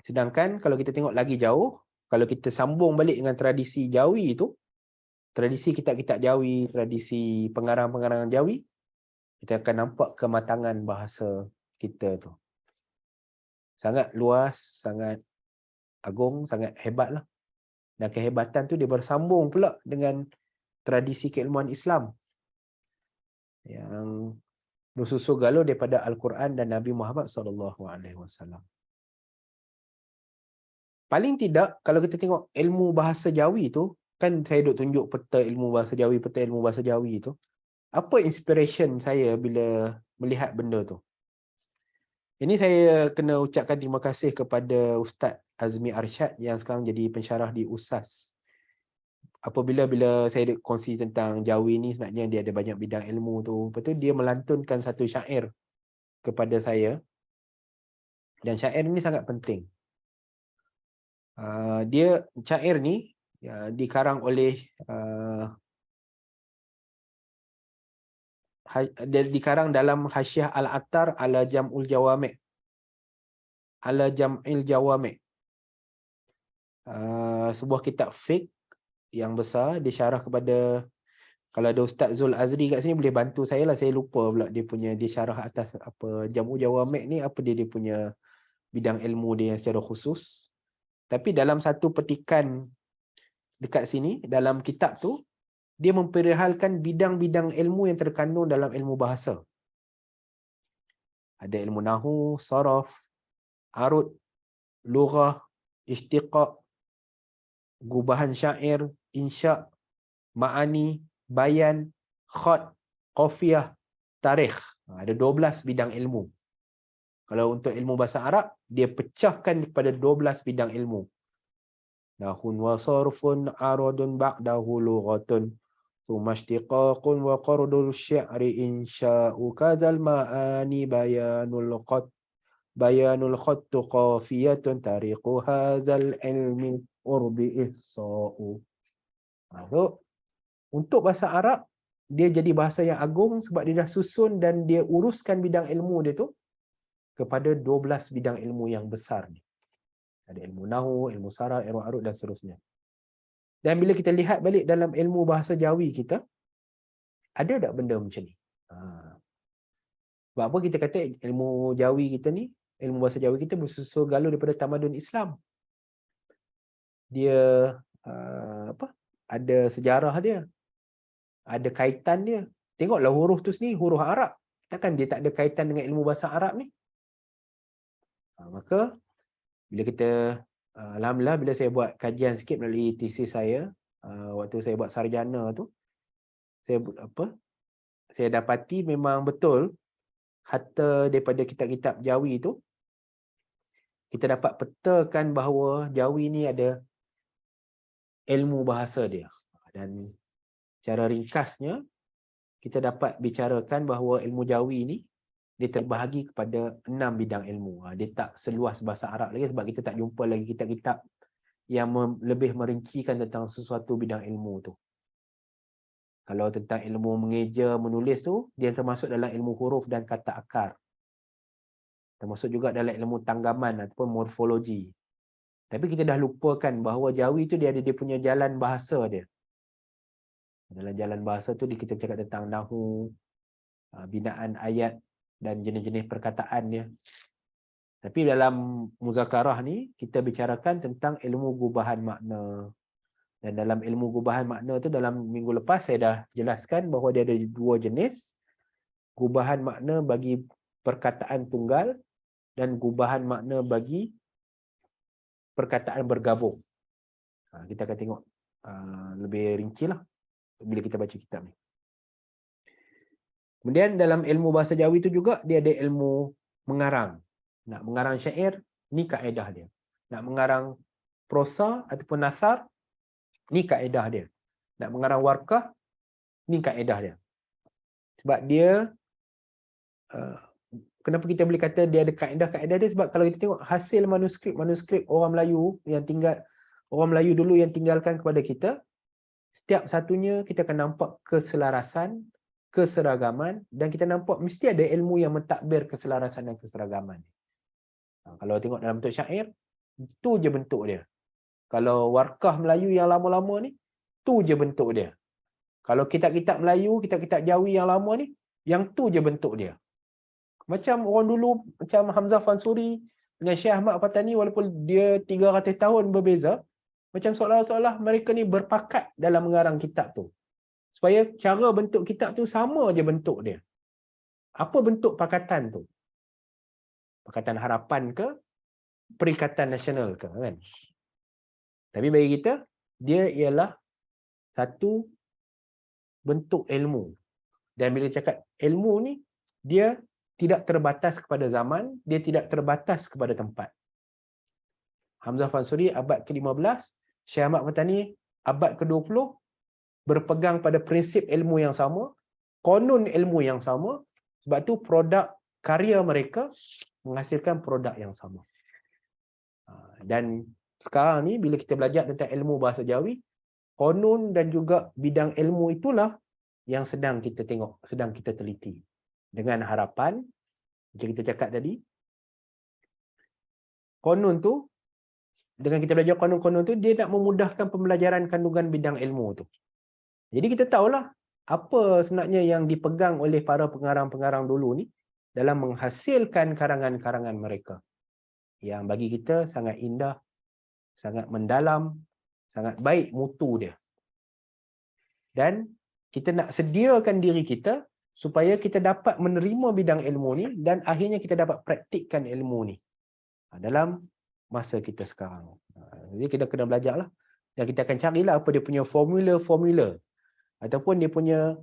Sedangkan kalau kita tengok lagi jauh, kalau kita sambung balik dengan tradisi Jawi itu, tradisi kitab-kitab Jawi, tradisi pengarang-pengarang Jawi, kita akan nampak kematangan bahasa kita tu. Sangat luas, sangat agung, sangat hebat lah. Dan kehebatan tu dia bersambung pula dengan tradisi keilmuan Islam yang bersusul galur daripada Al-Quran dan Nabi Muhammad SAW. paling tidak kalau kita tengok ilmu bahasa Jawi tu, kan saya duk tunjuk peta ilmu bahasa Jawi, peta ilmu bahasa Jawi tu. Apa inspiration saya bila melihat benda tu? Ini saya kena ucapkan terima kasih kepada Ustaz Azmi Arsyad yang sekarang jadi pensyarah di USAS. Apabila saya kongsi tentang Jawi ni, sebenarnya dia ada banyak bidang ilmu tu. Lepas tu dia melantunkan satu syair kepada saya. Dan syair ni sangat penting. Dia syair ni dikarang oleh dia dikarang dalam Hasyiah Al-Attar ala Jam'ul Jawami'. Ala Jam'il Jawami'. Sebuah kitab fiqh yang besar, disyarah kepada, kalau ada Ustaz Zul Azri kat sini boleh bantu saya lah, saya lupa pula dia syarah atas apa Jam'ul Jawami' ni, apa dia punya bidang ilmu dia yang secara khusus. Tapi dalam satu petikan dekat sini, dalam kitab tu, dia memperihalkan bidang-bidang ilmu yang terkandung dalam ilmu bahasa. Ada ilmu nahu, saraf, arud, lughah, istiqaq, gubahan syair, insya', ma'ani, bayan, khat, qafiyah, tarikh. Ada 12 bidang ilmu. Kalau untuk ilmu bahasa Arab, dia pecahkan kepada 12 bidang ilmu. Nahun wa sarfun aradun ba'dahu lughatun thumma ishtiqaqun wa qardul syi'ri insya'u kadzal ma'ani bayanul khattu qafiyatun tariqu hadzal ilmi urbi ihsa'u. Untuk bahasa Arab, dia jadi bahasa yang agung sebab dia dah susun dan dia uruskan bidang ilmu dia tu kepada 12 bidang ilmu yang besar ni. Ada ilmu nahu, ilmu saraf, ilmu arud dan seterusnya. Dan bila kita lihat balik dalam ilmu bahasa Jawi kita, ada tak benda macam ni? Sebab apa kita kata ilmu Jawi kita ni, ilmu bahasa Jawi kita bersusul galur daripada tamadun Islam. Dia ada sejarah dia, ada kaitan dia. Tengoklah huruf tu sendiri, huruf Arab. Takkan dia tak ada kaitan dengan ilmu bahasa Arab ni? Maka bila kita alhamdulillah bila saya buat kajian sikit melalui tesis saya, waktu saya buat sarjana tu, saya dapati memang betul harta daripada kitab-kitab Jawi tu, kita dapat petakan bahawa Jawi ni ada ilmu bahasa dia. Dan secara ringkasnya, kita dapat bicarakan bahawa ilmu Jawi ni dia terbahagi kepada 6 bidang ilmu. Dia tak seluas bahasa Arab lagi sebab kita tak jumpa lagi kitab-kitab yang lebih merincikan tentang sesuatu bidang ilmu tu. Kalau tentang ilmu mengeja, menulis tu, dia termasuk dalam ilmu huruf dan kata akar. Termasuk juga dalam ilmu tanggaman ataupun morfologi. Tapi kita dah lupakan bahawa Jawi tu dia ada dia punya jalan bahasa dia. Dalam jalan bahasa tu kita bercakap tentang nahu, binaan ayat dan jenis-jenis perkataan dia. Tapi dalam muzakarah ni, kita bicarakan tentang ilmu gubahan makna. Dan dalam ilmu gubahan makna tu, dalam minggu lepas saya dah jelaskan bahawa dia ada 2 jenis. Gubahan makna bagi perkataan tunggal dan gubahan makna bagi perkataan bergabung. Kita akan tengok lebih rinci lah bila kita baca kitab ni. Kemudian dalam ilmu bahasa Jawi itu juga dia ada ilmu mengarang. Nak mengarang syair, ni kaedah dia. Nak mengarang prosa ataupun nasar, ni kaedah dia. Nak mengarang warkah, ni kaedah dia. Sebab dia, kenapa kita boleh kata dia ada kaedah-kaedah dia? Sebab kalau kita tengok hasil manuskrip orang Melayu dulu yang tinggalkan kepada kita, setiap satunya kita akan nampak keselarasan, keseragaman, dan kita nampak mesti ada ilmu yang mentadbir keselarasan dan keseragaman. Kalau tengok dalam bentuk syair, tu je bentuk dia. Kalau warkah Melayu yang lama-lama ni, tu je bentuk dia. Kalau kitab-kitab Melayu, kitab-kitab Jawi yang lama ni, yang tu je bentuk dia. Macam orang dulu, macam Hamzah Fansuri dengan Syekh Ahmad Fatani, walaupun dia 300 tahun berbeza, macam seolah-olah mereka ni berpakat dalam mengarang kitab tu. Supaya cara bentuk kitab tu sama je bentuk dia. Apa bentuk pakatan tu? Pakatan Harapan ke? Perikatan Nasional ke? Kan? Tapi bagi kita, dia ialah satu bentuk ilmu. Dan bila cakap ilmu ni, dia tidak terbatas kepada zaman, dia tidak terbatas kepada tempat. Hamzah Fansuri abad ke-15, Syekh Ahmad Matani abad ke-20 berpegang pada prinsip ilmu yang sama, konon ilmu yang sama, sebab tu produk karya mereka menghasilkan produk yang sama. Dan sekarang ni bila kita belajar tentang ilmu bahasa Jawi, konon dan juga bidang ilmu itulah yang sedang kita tengok, sedang kita teliti. Dengan harapan, macam kita cakap tadi, konon tu, dengan kita belajar konon-konon tu, dia nak memudahkan pembelajaran kandungan bidang ilmu tu. Jadi kita tahulah apa sebenarnya yang dipegang oleh para pengarang-pengarang dulu ni dalam menghasilkan karangan-karangan mereka. Yang bagi kita sangat indah, sangat mendalam, sangat baik mutu dia. Dan kita nak sediakan diri kita supaya kita dapat menerima bidang ilmu ni dan akhirnya kita dapat praktikkan ilmu ni dalam masa kita sekarang. Jadi kita kena belajarlah. Dan kita akan carilah apa dia punya formula-formula ataupun dia punya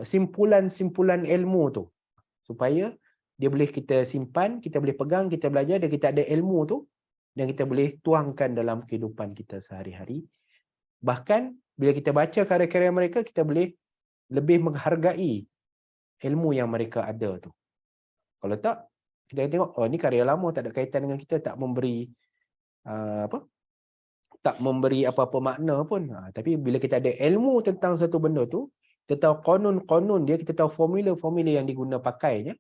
simpulan-simpulan ilmu tu supaya dia boleh kita simpan, kita boleh pegang, kita belajar dan kita ada ilmu tu dan kita boleh tuangkan dalam kehidupan kita sehari-hari. Bahkan bila kita baca karya-karya mereka, kita boleh lebih menghargai ilmu yang mereka ada tu. Kalau tak, kita tengok, oh ni karya lama, tak ada kaitan dengan kita, tak memberi tak memberi apa-apa makna pun. Tapi bila kita ada ilmu tentang satu benda tu, kita tahu konon-konon dia, kita tahu formula-formula yang diguna pakainya,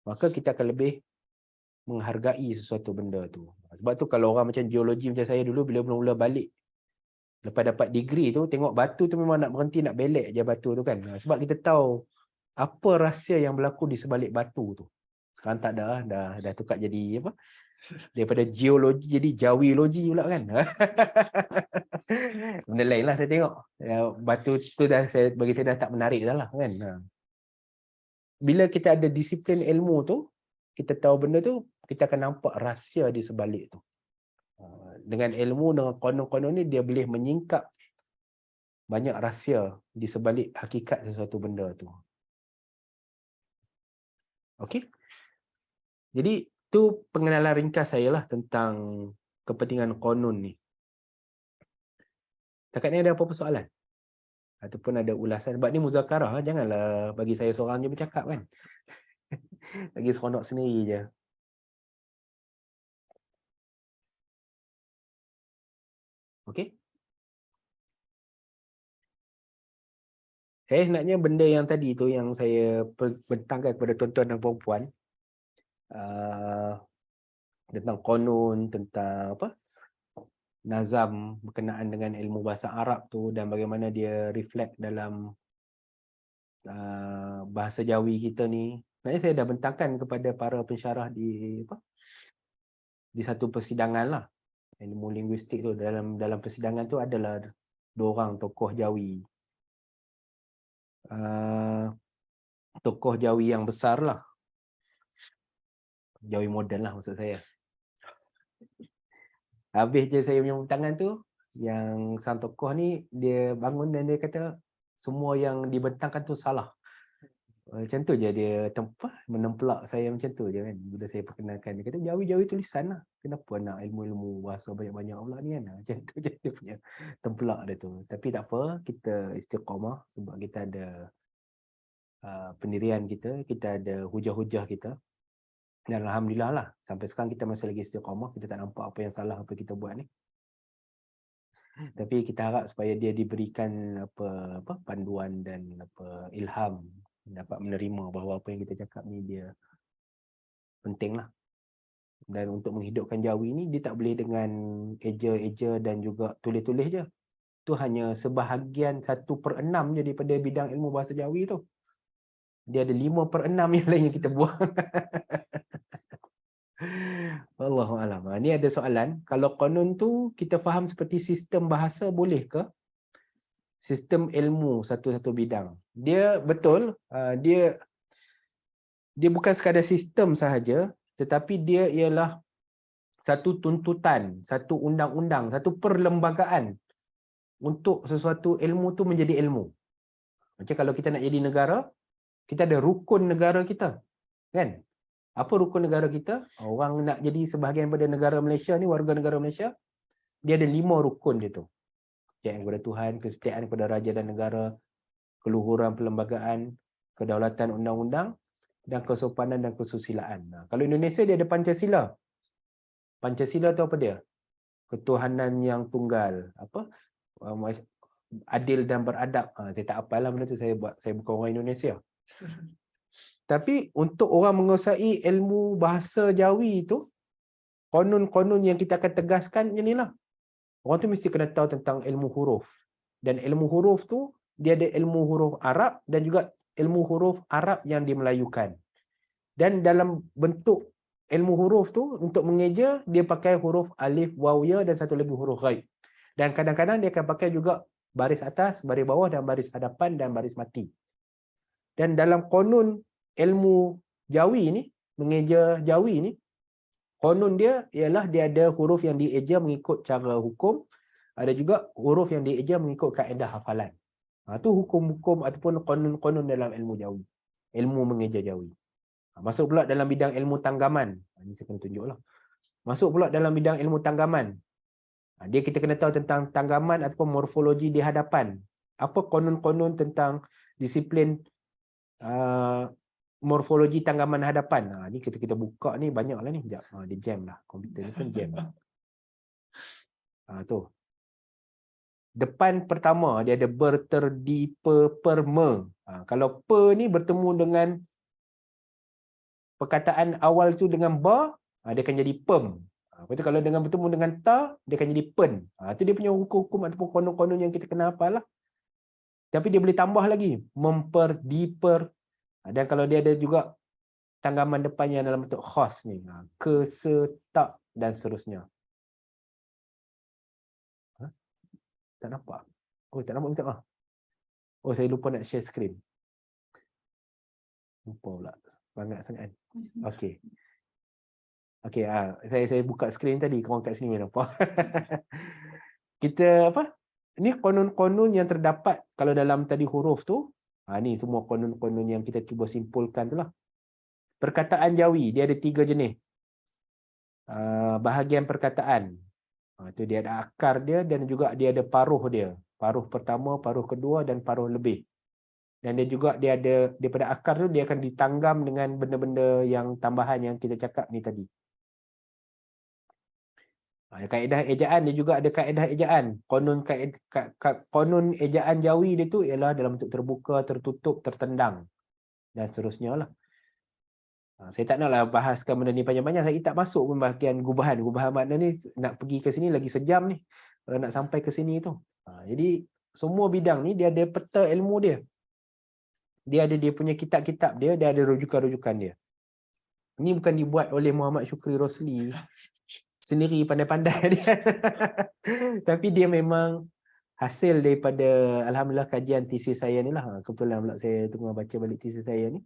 maka kita akan lebih menghargai sesuatu benda tu. Sebab tu kalau orang macam geologi macam saya dulu, bila mula-mula balik, lepas dapat degree tu, tengok batu tu memang nak berhenti, nak belek je batu tu kan. Sebab kita tahu apa rahsia yang berlaku di sebalik batu tu. Sekarang tak ada, dah tukar jadi apa? Daripada geologi jadi jawilogi pula kan. Benda lain lah saya tengok. Batu tu dah bagi saya dah tak menarik dah lah kan. Bila kita ada disiplin ilmu tu, kita tahu benda tu, kita akan nampak rahsia di sebalik tu. Dengan ilmu, dengan konon-konon ni, dia boleh menyingkap banyak rahsia di sebalik hakikat sesuatu benda tu. Okey? Jadi, tu pengenalan ringkas saya lah tentang kepentingan konon ni. Setakat ni ada apa-apa soalan? Ataupun ada ulasan? Sebab ni muzakarah, janganlah bagi saya seorang je bercakap kan. Lagi seronok sendiri je. Okey? Saya sebenarnya benda yang tadi tu yang saya bentangkan kepada tuan-tuan dan puan-puan tentang konon, tentang apa nazam berkenaan dengan ilmu bahasa Arab tu dan bagaimana dia reflect dalam bahasa Jawi kita ni. Sebenarnya saya dah bentangkan kepada para pensyarah di satu persidangan lah. Ilmu linguistik tu, dalam persidangan tu adalah 2 orang tokoh Jawi. Tokoh Jawi yang besar lah. Jawi moden lah maksud saya. Habis je saya punya tangan tu, yang sang tokoh ni dia bangun dan dia kata semua yang dibentangkan tu salah. Macam tu je dia menempelak saya macam tu je kan. Bila saya perkenalkan, dia kata Jawi-Jawi tulisan lah. Kenapa nak ilmu-ilmu bahasa banyak-banyak pula ni kan. Macam tu je dia punya tempelak dia tu. Tapi tak apa, kita istiqamah sebab kita ada pendirian kita ada hujah-hujah kita. Dan alhamdulillah lah, sampai sekarang kita masih lagi istiqamah, kita tak nampak apa yang salah apa kita buat ni. Tapi kita harap supaya dia diberikan apa panduan dan ilham, dapat menerima bahawa apa yang kita cakap ni dia penting lah. Dan untuk menghidupkan Jawi ni, dia tak boleh dengan eja-eja dan juga tulis-tulis je. Tu hanya sebahagian 1/6 je daripada bidang ilmu bahasa Jawi tu. Dia ada 5/6 yang lain yang kita buang. Wallahualam. Ni ada soalan. Kalau konon tu kita faham seperti sistem bahasa, boleh ke sistem ilmu satu-satu bidang? Dia betul, dia bukan sekadar sistem sahaja, tetapi dia ialah satu tuntutan, satu undang-undang, satu perlembagaan untuk sesuatu ilmu tu menjadi ilmu. Macam kalau kita nak jadi negara, kita ada rukun negara kita, kan? Apa rukun negara kita? Orang nak jadi sebahagian daripada negara Malaysia ni, warga negara Malaysia, dia ada 5 rukun dia tu. Kepercayaan kepada Tuhan, kesetiaan kepada raja dan negara, keluhuran perlembagaan, kedaulatan undang-undang, dan kesopanan dan kesusilaan. Kalau Indonesia dia ada Pancasila. Pancasila tu apa dia? Ketuhanan yang tunggal, apa? Adil dan beradab. Saya tak apalah benda tu, saya bukan orang Indonesia. Tapi untuk orang menguasai ilmu bahasa Jawi tu, konon-konon yang kita akan tegaskan inilah. Orang tu mesti kena tahu tentang ilmu huruf. Dan ilmu huruf tu, dia ada ilmu huruf Arab dan juga ilmu huruf Arab yang dimelayukan. Dan dalam bentuk ilmu huruf tu, untuk mengeja, dia pakai huruf alif, waw, ya dan satu lagi huruf ghaib. Dan kadang-kadang dia akan pakai juga baris atas, baris bawah dan baris hadapan dan baris mati. Dan dalam konon ilmu Jawi ni, mengeja Jawi ni, konon dia ialah dia ada huruf yang dieja mengikut cara hukum, ada juga huruf yang dieja mengikut kaedah hafalan. Tu hukum-hukum ataupun konon-konon dalam ilmu Jawi. Ilmu mengeja Jawi. Masuk pula dalam bidang ilmu tanggaman. Ini saya kena tunjuklah. Masuk pula dalam bidang ilmu tanggaman. Dia kita kena tahu tentang tanggaman ataupun morfologi di hadapan. Apa konon-konon tentang disiplin morfologi tanggaman hadapan. Ni kita buka ni banyaklah ni. Sekejap. Dia jam lah. Komputer ni pun jam lah. Tu. Depan pertama dia ada berterdi, per, me. Kalau per ni bertemu dengan perkataan awal tu dengan ba, dia akan jadi pem. Lepas tu kalau dengan bertemu dengan ta, dia akan jadi pen. Itu dia punya hukum-hukum ataupun konon-konon yang kita kena hafal lah. Tapi dia boleh tambah lagi. Memper, diper. Dan kalau dia ada juga tanggaman depan yang dalam bentuk khas ni. Ke, se, tak dan seterusnya. Tak nampak? Oh, tak nampak minta maaf. Oh, saya lupa nak share screen. Lupa pula. Banyak sangat. Okey. Okey, saya buka skrin tadi, korang kat sini nampak. Kita apa? Ni konon-konon yang terdapat kalau dalam tadi huruf tu. Ni semua konon-konon yang kita cuba simpulkan tu lah. Perkataan Jawi, dia ada 3 jenis. Bahagian perkataan. Tu dia ada akar dia dan juga dia ada paruh dia. Paruh pertama, paruh kedua dan paruh lebih. Dan dia juga dia ada daripada akar tu dia akan ditanggam dengan benda-benda yang tambahan yang kita cakap ni tadi. Kaedah ejaan dia juga ada kaedah ejaan. Konon ejaan Jawi dia tu ialah dalam bentuk terbuka, tertutup, tertendang dan seterusnya lah. Saya tak naklah bahaskan benda ni panjang-panjang. Saya tak masuk pun bahagian gubahan. Gubahan makna ni nak pergi ke sini lagi sejam ni. Kalau nak sampai ke sini tu. Jadi semua bidang ni dia ada peta ilmu dia. Dia ada dia punya kitab-kitab dia, dia ada rujukan-rujukan dia. Ini bukan dibuat oleh Muhammad Syukri Rosli sendiri pandai-pandai dia. Tapi dia memang hasil daripada alhamdulillah kajian tesis saya ni lah. Kebetulan pula saya tengah baca balik tesis saya ni.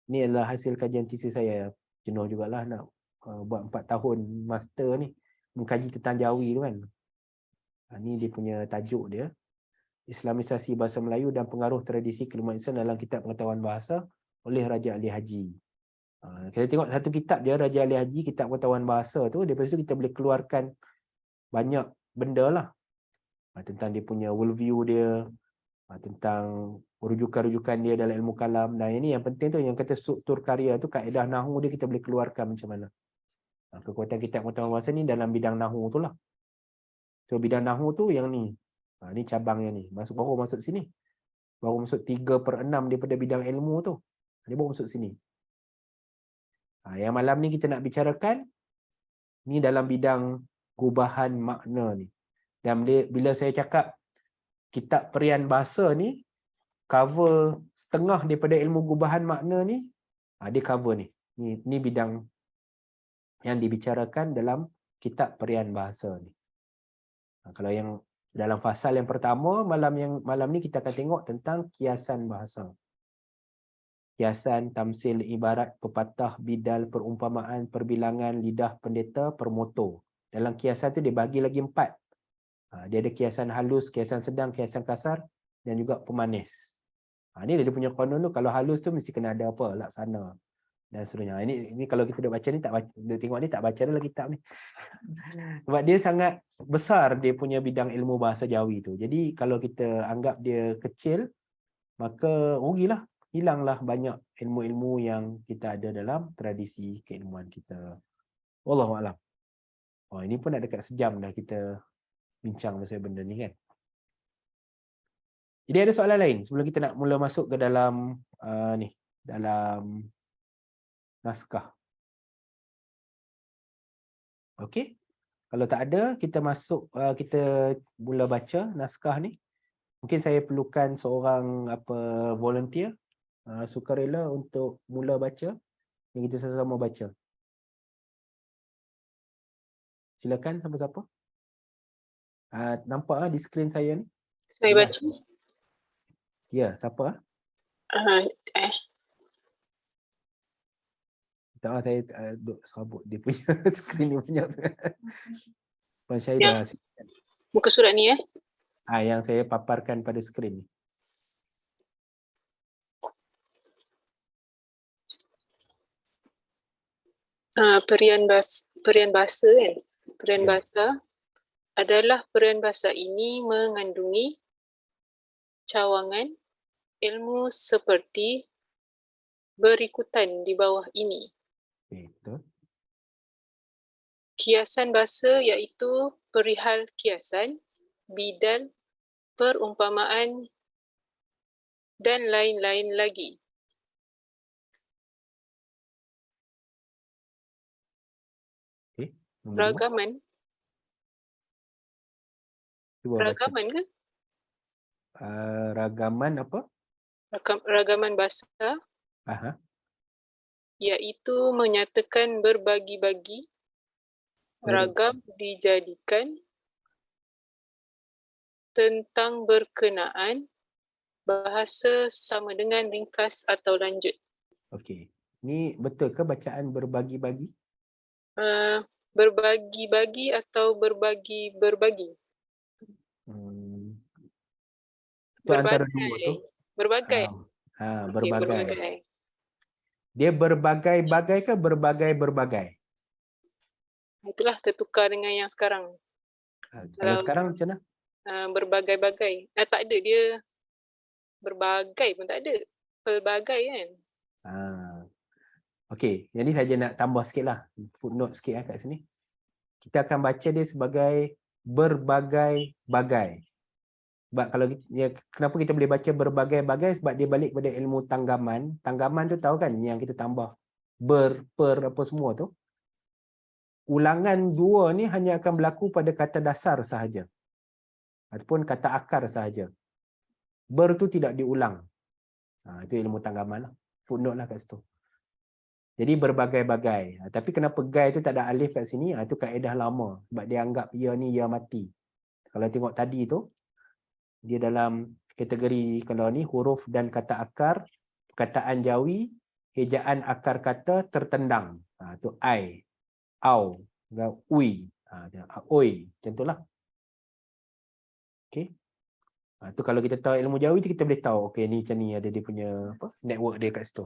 Ini adalah hasil kajian tesis saya. Jenuh jugalah nak buat 4 tahun master ni mengkaji tentang Jawi tu kan. Ini dia punya tajuk dia. Islamisasi bahasa Melayu dan pengaruh tradisi keilmuan Islam dalam kitab pengetahuan bahasa oleh Raja Ali Haji. Kita tengok satu kitab dia, Raja Ali Haji, kitab pengetahuan bahasa tu, daripada situ kita boleh keluarkan banyak benda lah. Tentang dia punya worldview dia, tentang rujukan-rujukan dia dalam ilmu kalam. Dan ini yang penting tu, yang kata struktur karya tu, kaedah nahu dia kita boleh keluarkan macam mana. Kekuatan kitab pengetahuan bahasa ni dalam bidang nahu tu lah. So bidang nahu tu yang ni. Ni cabangnya ni. Baru masuk sini. Baru masuk 3/6 daripada bidang ilmu tu. Dia baru masuk sini. Yang malam ni kita nak bicarakan ni dalam bidang gubahan makna ni. Dan bila saya cakap kitab perian bahasa ni cover setengah daripada ilmu gubahan makna ni, dia cover ni. Ni bidang yang dibicarakan dalam kitab perian bahasa ni. Kalau yang dalam fasal yang pertama malam ni kita akan tengok tentang kiasan bahasa. kiasan, tamsil, ibarat, pepatah, bidal, perumpamaan, perbilangan, lidah, pendeta, permoto. Dalam kiasan tu dia bagi lagi 4. Dia ada kiasan halus, kiasan sedang, kiasan kasar dan juga pemanis. Ni dia punya konon tu, kalau halus tu mesti kena ada apa, laksana dan seterusnya. Ini kalau kita dah baca ni, tak baca, dia tengok ni tak baca dah lah kitab ni. Sebab dia sangat besar dia punya bidang ilmu bahasa Jawi tu. Jadi kalau kita anggap dia kecil, maka rugilah, hilanglah banyak ilmu-ilmu yang kita ada dalam tradisi keilmuan kita. Wallahualam. Ini pun dah dekat sejam dah kita bincang pasal benda ni kan. Jadi ada soalan lain sebelum kita nak mula masuk ke dalam dalam naskah. Okey. Kalau tak ada, kita masuk, kita mula baca naskah ni. Mungkin saya perlukan seorang volunteer, sukarela untuk mula baca dan kita sama-sama baca. Silakan siapa-siapa. Nampak di skrin saya ni? Saya baca. Ya, siapa? Tak mahu saya duk serabut dia punya skrin ni banyak sangat. Puan Syahidah. Muka surat ni yang saya paparkan pada skrin ni. Perian bahasa kan. Perian bahasa adalah perian bahasa ini mengandungi cawangan ilmu seperti berikutan di bawah ini. Betul. Kiasan bahasa iaitu perihal kiasan, bidal, perumpamaan dan lain-lain lagi. Ragaman. Ragaman ke? Ragaman apa? Ragaman bahasa. Iaitu menyatakan berbagi-bagi, ragam dijadikan, tentang berkenaan, bahasa sama dengan ringkas atau lanjut. Okey. Ni betul ke bacaan berbagi-bagi? Berbagi-bagi atau berbagi-berbagi? Itu antara dua tu. Berbagai. Berbagai. Dia berbagai-bagai ke berbagai-berbagai? Itulah tertukar dengan yang sekarang. Kalau sekarang macam mana? Berbagai-bagai. Tak ada, dia berbagai pun tak ada. Pelbagai kan. Okey, jadi saya nak tambah sikit lah. Footnote sikit kat sini. Kita akan baca dia sebagai berbagai-bagai. Sebab kalau kenapa kita boleh baca berbagai-bagai, sebab dia balik pada ilmu tanggaman. Tanggaman tu tahu kan yang kita tambah per apa semua tu. Ulangan dua ni hanya akan berlaku pada kata dasar sahaja ataupun kata akar sahaja. Ber tu tidak diulang. Itu ilmu tanggaman lah. Footnote lah kat situ. Jadi berbagai-bagai. Tapi kenapa gai tu tak ada alif kat sini? Itu kaedah lama. Sebab dia anggap ia ni ia mati. Kalau tengok tadi tu, dia dalam kategori kalau ni huruf dan kata akar, perkataan Jawi, ejaan akar kata tertendang. Tu ai, au, ui, oi, macam itulah. Okey. Tu kalau kita tahu ilmu Jawi tu kita boleh tahu okey ni macam ni ada dia punya network dia kat situ.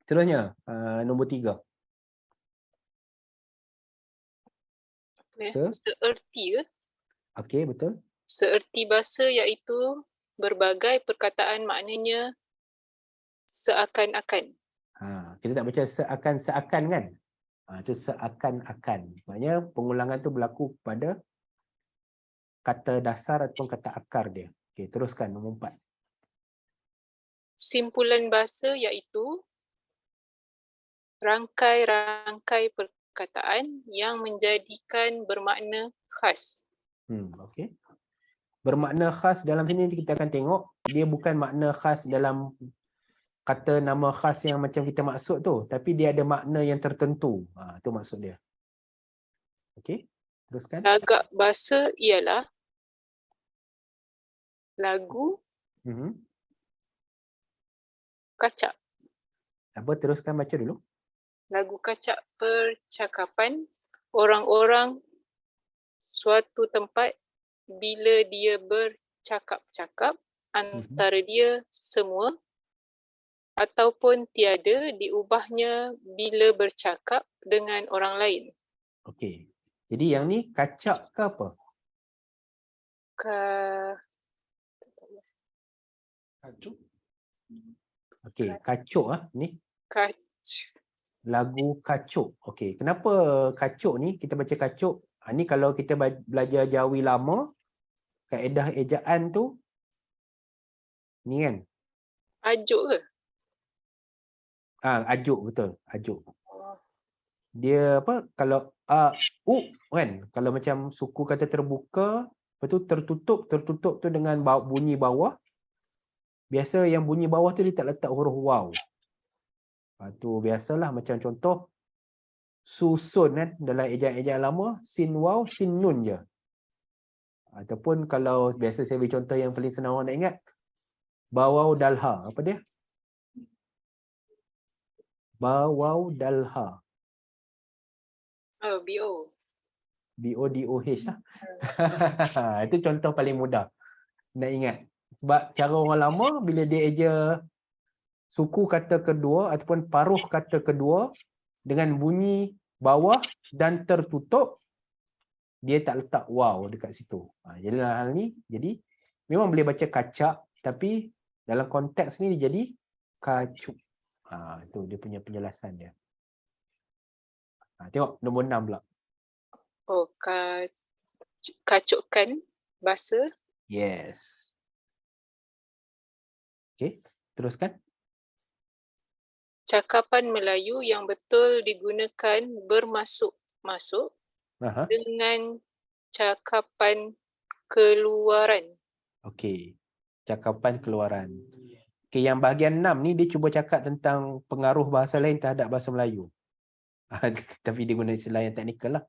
Seterusnya, nombor 3. Seerti ke? Okey, betul. Seerti bahasa iaitu berbagai perkataan maknanya seakan-akan. Kita tak baca seakan-seakan kan? Itu seakan-akan. Maknanya pengulangan tu berlaku pada kata dasar ataupun kata akar dia. Okey, teruskan nombor 4. Simpulan bahasa iaitu rangkai-rangkai perkataan yang menjadikan bermakna khas. Okey. Bermakna khas dalam sini kita akan tengok dia bukan makna khas dalam kata nama khas yang macam kita maksud tu, tapi dia ada makna yang tertentu. Itu maksud dia. Okey, teruskan. Lagak bahasa ialah lagu, kacak. Apa, teruskan baca dulu. Lagu kacak percakapan orang-orang suatu tempat bila dia bercakap-cakap antara dia semua ataupun tiada diubahnya bila bercakap dengan orang lain. Okey. Jadi yang ni kacak ke apa? Kacuk. Okey, kacuk ni. Lagu kacuk. Okey, kenapa kacuk ni kita baca kacuk? Ni kalau kita belajar Jawi lama, kaedah ejaan tu ni kan. Ajuk ke? Ajuk, betul, ajuk. Oh. Dia apa, kalau kan, kalau macam suku kata terbuka, lepas tu tertutup tu dengan bunyi bawah. Biasa yang bunyi bawah tu dia tak letak huruf waw. Tu biasalah macam contoh susun kan, dalam ejaan-ejaan lama sin waw sin nun je. Ataupun kalau biasa saya beri contoh yang paling senang orang nak ingat, bawau dalha, apa dia? Bawau dalha. Oh, BO. BODOH lah. Itu contoh paling mudah nak ingat. Sebab cara orang lama bila dia eja suku kata kedua ataupun paruh kata kedua dengan bunyi bawah dan tertutup, dia tak letak waw dekat situ. Jadi dalam hal ni, jadi memang boleh baca kacak, tapi dalam konteks ni dia jadi kacuk. Itu dia punya penjelasan dia. Tengok nombor 6 pula. Oh, kacukkan bahasa. Yes. Okey, teruskan. Cakapan Melayu yang betul digunakan bermasuk-masuk dengan cakapan keluaran. Okey, cakapan keluaran. Okey, yang bahagian 6 ni dia cuba cakap tentang pengaruh bahasa lain terhadap bahasa Melayu. Tapi dia guna istilah yang teknikal lah.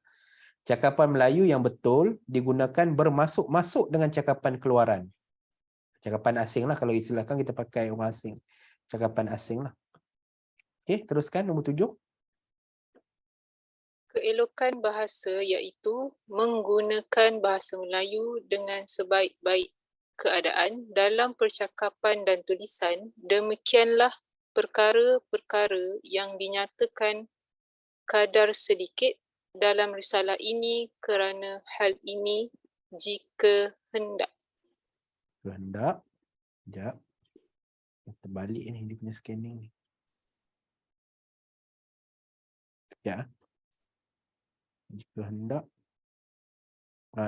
Cakapan Melayu yang betul digunakan bermasuk-masuk dengan cakapan keluaran. Cakapan asing lah, kalau istilahkan kita pakai orang asing. Cakapan asing lah. Okey, teruskan nombor 7. Keelokan bahasa iaitu menggunakan bahasa Melayu dengan sebaik-baik keadaan dalam percakapan dan tulisan. Demikianlah perkara-perkara yang dinyatakan kadar sedikit dalam risalah ini kerana hal ini jika hendak. Hendak. Sekejap. Terbalik ni dia punya scanning ni. Sekejap. Jika hendak.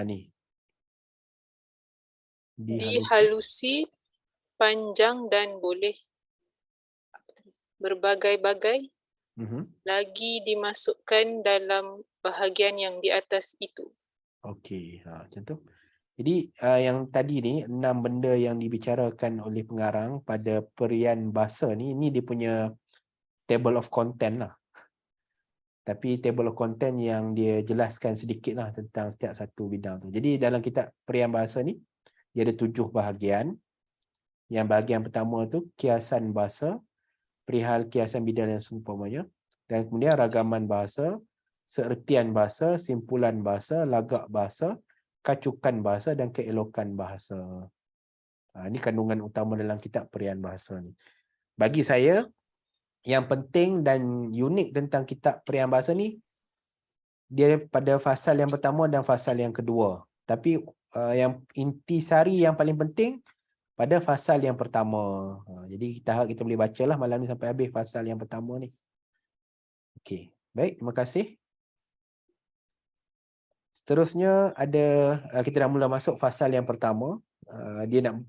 Ni. Dihalusi panjang dan boleh berbagai-bagai lagi dimasukkan dalam bahagian yang di atas itu. Okey, macam tu. Jadi yang tadi ni 6 benda yang dibicarakan oleh pengarang pada perian bahasa ni dia punya table of content lah. Tapi table of content yang dia jelaskan sedikit lah tentang setiap satu bidang tu. Jadi dalam kitab perian bahasa ni dia ada 7 bahagian. Yang bahagian pertama tu kiasan bahasa, perihal kiasan bidang yang seumpamanya, dan kemudian ragaman bahasa, seertian bahasa, simpulan bahasa, lagak bahasa, kacukan bahasa dan keelokan bahasa. Ini kandungan utama dalam kitab perian bahasa ni. Bagi saya, yang penting dan unik tentang kitab perian bahasa ni, dia pada fasal yang pertama dan fasal yang kedua. Tapi yang intisari yang paling penting pada fasal yang pertama. Jadi kita harap kita boleh bacalah malam ni sampai habis fasal yang pertama ni. Okey, baik, terima kasih. Seterusnya ada kita dah mula masuk fasal yang pertama. Dia nak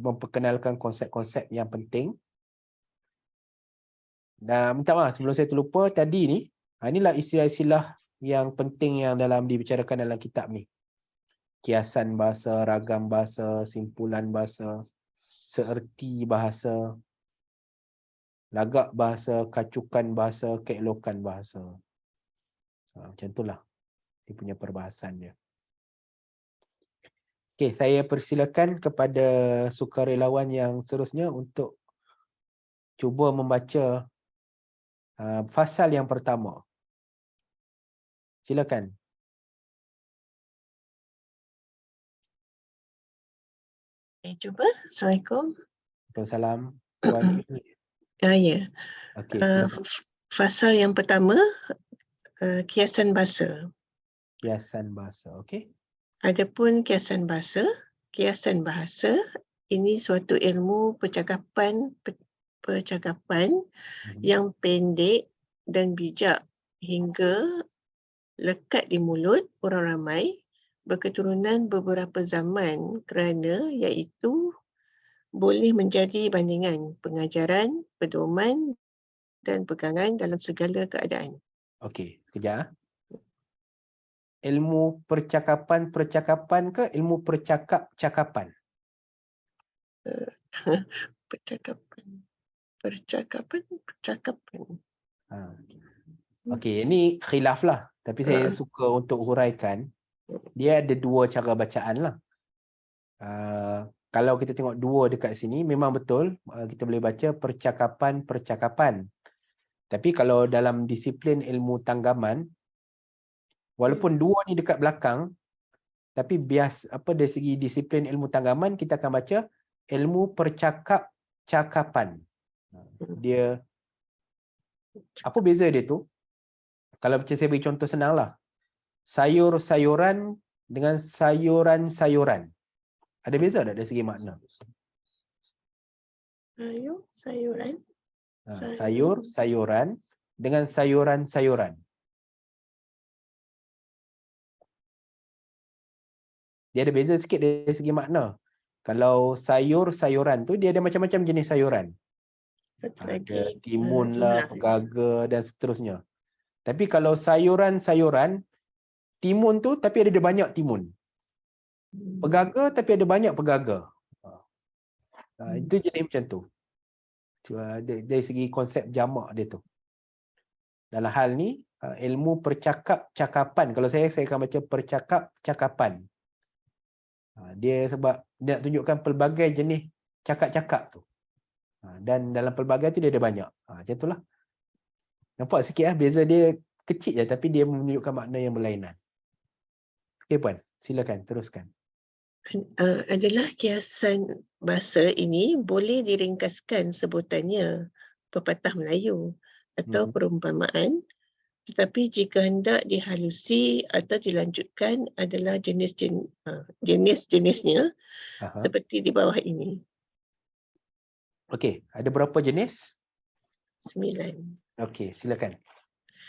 memperkenalkan konsep-konsep yang penting. Dan minta maaf sebelum saya terlupa tadi ni, inilah istilah-istilah yang penting yang dibicarakan dalam kitab ni. Kiasan bahasa, ragam bahasa, simpulan bahasa, seerti bahasa, lagak bahasa, kacukan bahasa, keelokan bahasa. Macam itulah dia punya perbahasan dia. Okey, saya persilakan kepada sukarelawan yang seterusnya untuk cuba membaca Fasal yang pertama. Silakan. Cuba. Assalamualaikum. Waalaikumsalam. Puan Amy. Ya. Okey, silakan. Fasal yang pertama, kiasan bahasa. Kiasan bahasa. Okey. Adapun kiasan bahasa ini suatu ilmu percakapan yang pendek dan bijak hingga lekat di mulut orang ramai berketurunan beberapa zaman kerana iaitu boleh menjadi bandingan pengajaran, pedoman dan pegangan dalam segala keadaan. Okey, sekejap. Ilmu percakapan ke ilmu percakapan? Percakapan. Okey, ini khilaf lah. Tapi saya suka untuk huraikan. Dia ada dua cara bacaan lah. Kalau kita tengok dua dekat sini, memang betul kita boleh baca percakapan. Tapi kalau dalam disiplin ilmu tanggaman, walaupun dua ni dekat belakang, tapi dari segi disiplin ilmu tanggaman, kita akan baca ilmu percakapan. Dia, apa beza dia tu? Kalau macam saya beri contoh senang lah. Sayur-sayuran dengan sayuran-sayuran. Ada beza tak dari segi makna? Sayuran. Sayur-sayuran dengan sayuran-sayuran. Dia ada beza sikit dari segi makna. Kalau sayur-sayuran tu, dia ada macam-macam jenis sayuran. Ada timun lah, pegaga dan seterusnya. Tapi kalau sayuran-sayuran, timun tu tapi ada banyak timun. Pegaga tapi ada banyak pegaga. Itu jenis macam tu. Dari segi konsep jamak dia tu. Dalam hal ni, ilmu percakapan. Kalau saya akan baca percakapan. Dia sebab dia nak tunjukkan pelbagai jenis cakap-cakap tu. Dan dalam pelbagai tu dia ada banyak. Macam itulah. Nampak sikit beza dia kecil je tapi dia menunjukkan makna yang berlainan. Okey Puan, silakan teruskan. Adalah kiasan bahasa ini boleh diringkaskan sebutannya pepatah Melayu atau perumpamaan, tetapi jika hendak dihalusi atau dilanjutkan adalah jenis-jenisnya seperti di bawah ini. Okey, ada berapa jenis? 9. Okey, silakan.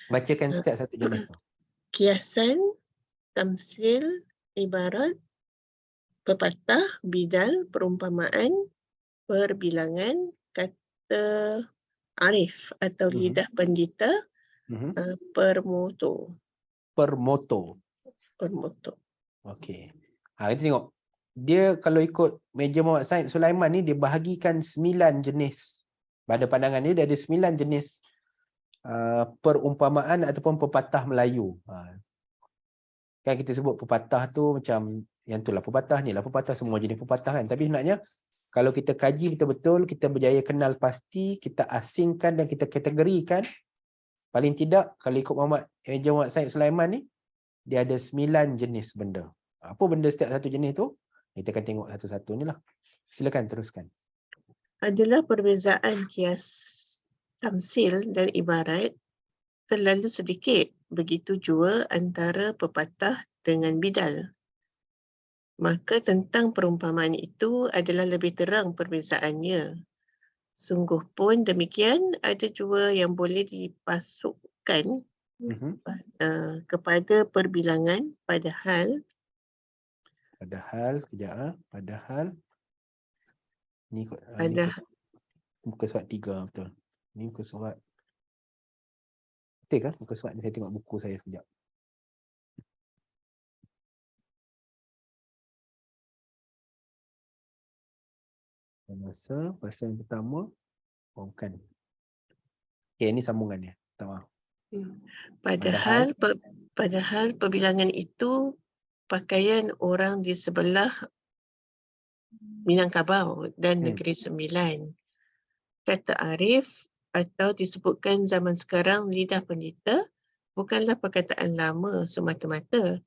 Bacakan setiap satu jenis tu. Kiasan, tamsil, ibarat, pepatah, bidal, perumpamaan, perbilangan, kata arif atau lidah pendita, permoto. Okey. Kita tengok. Dia kalau ikut meja Muhammad Said Sulaiman ni, dia bahagikan 9 jenis. Pada pandangan dia ada 9 jenis perumpamaan ataupun pepatah Melayu. Kan kita sebut pepatah tu macam yang tu lah pepatah, ni lah pepatah, semua jenis pepatah kan. Tapi sebenarnya kalau kita kaji betul-betul, kita berjaya kenal pasti, kita asingkan dan kita kategorikan, paling tidak kalau ikut meja Muhammad Said Sulaiman ni, dia ada 9 jenis benda. Apa benda setiap satu jenis tu? Kita akan tengok satu-satu ni lah. Silakan teruskan. Adalah perbezaan kias tamsil dan ibarat terlalu sedikit. Begitu jua antara pepatah dengan bidal. Maka tentang perumpamaan itu adalah lebih terang perbezaannya. Sungguh pun demikian, ada jua yang boleh dipasukkan kepada perbilangan padahal ni muka surat 3 betul. Ni muka surat betul ke? Muka surat ni saya tengok buku saya sekejap. Bahasa yang pertama. Bukan. Okay, ini sambungannya. Minta maaf. Padahal perbilangan itu pakaian orang di sebelah Minangkabau dan Negeri Sembilan. Kata arif atau disebutkan zaman sekarang lidah pendeta bukanlah perkataan lama semata-mata,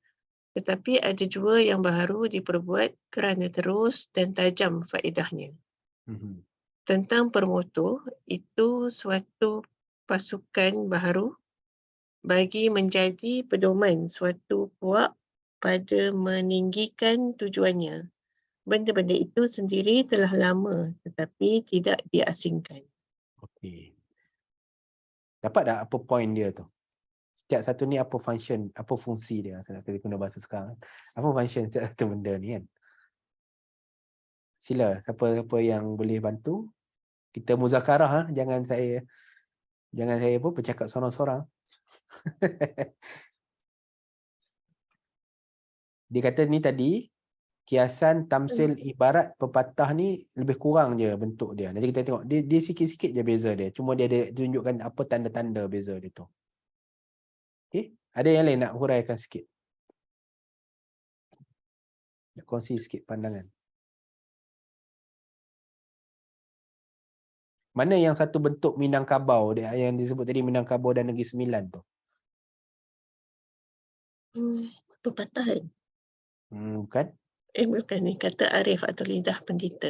tetapi ada jua yang baru diperbuat kerana terus dan tajam faedahnya. Mhm. Tentang permotor, itu suatu pasukan baharu bagi menjadi pedoman suatu puak pada meninggikan tujuannya. Benda-benda itu sendiri telah lama tetapi tidak diasingkan. Okey. Dapat tak apa point dia tu? Setiap satu ni apa function, apa fungsi dia? Saya nak guna bahasa sekarang. Apa function setiap satu benda ni kan? Sila, siapa-siapa yang boleh bantu. Kita muzakarah, jangan saya apa bercakap sorang-sorang. Dia kata ni tadi, kiasan, tamsil, ibarat, pepatah ni lebih kurang je bentuk dia. Nanti kita tengok, dia sikit-sikit je beza dia. Cuma dia ada tunjukkan apa tanda-tanda beza dia tu. Okay? Ada yang lain nak huraikan sikit? Nak kongsi sikit pandangan. Mana yang satu bentuk Minangkabau dia yang disebut tadi, Minangkabau dan Negeri Sembilan tu? Pepatah kan? Bukan? Bukan ni, kata arif atau lidah pendeta.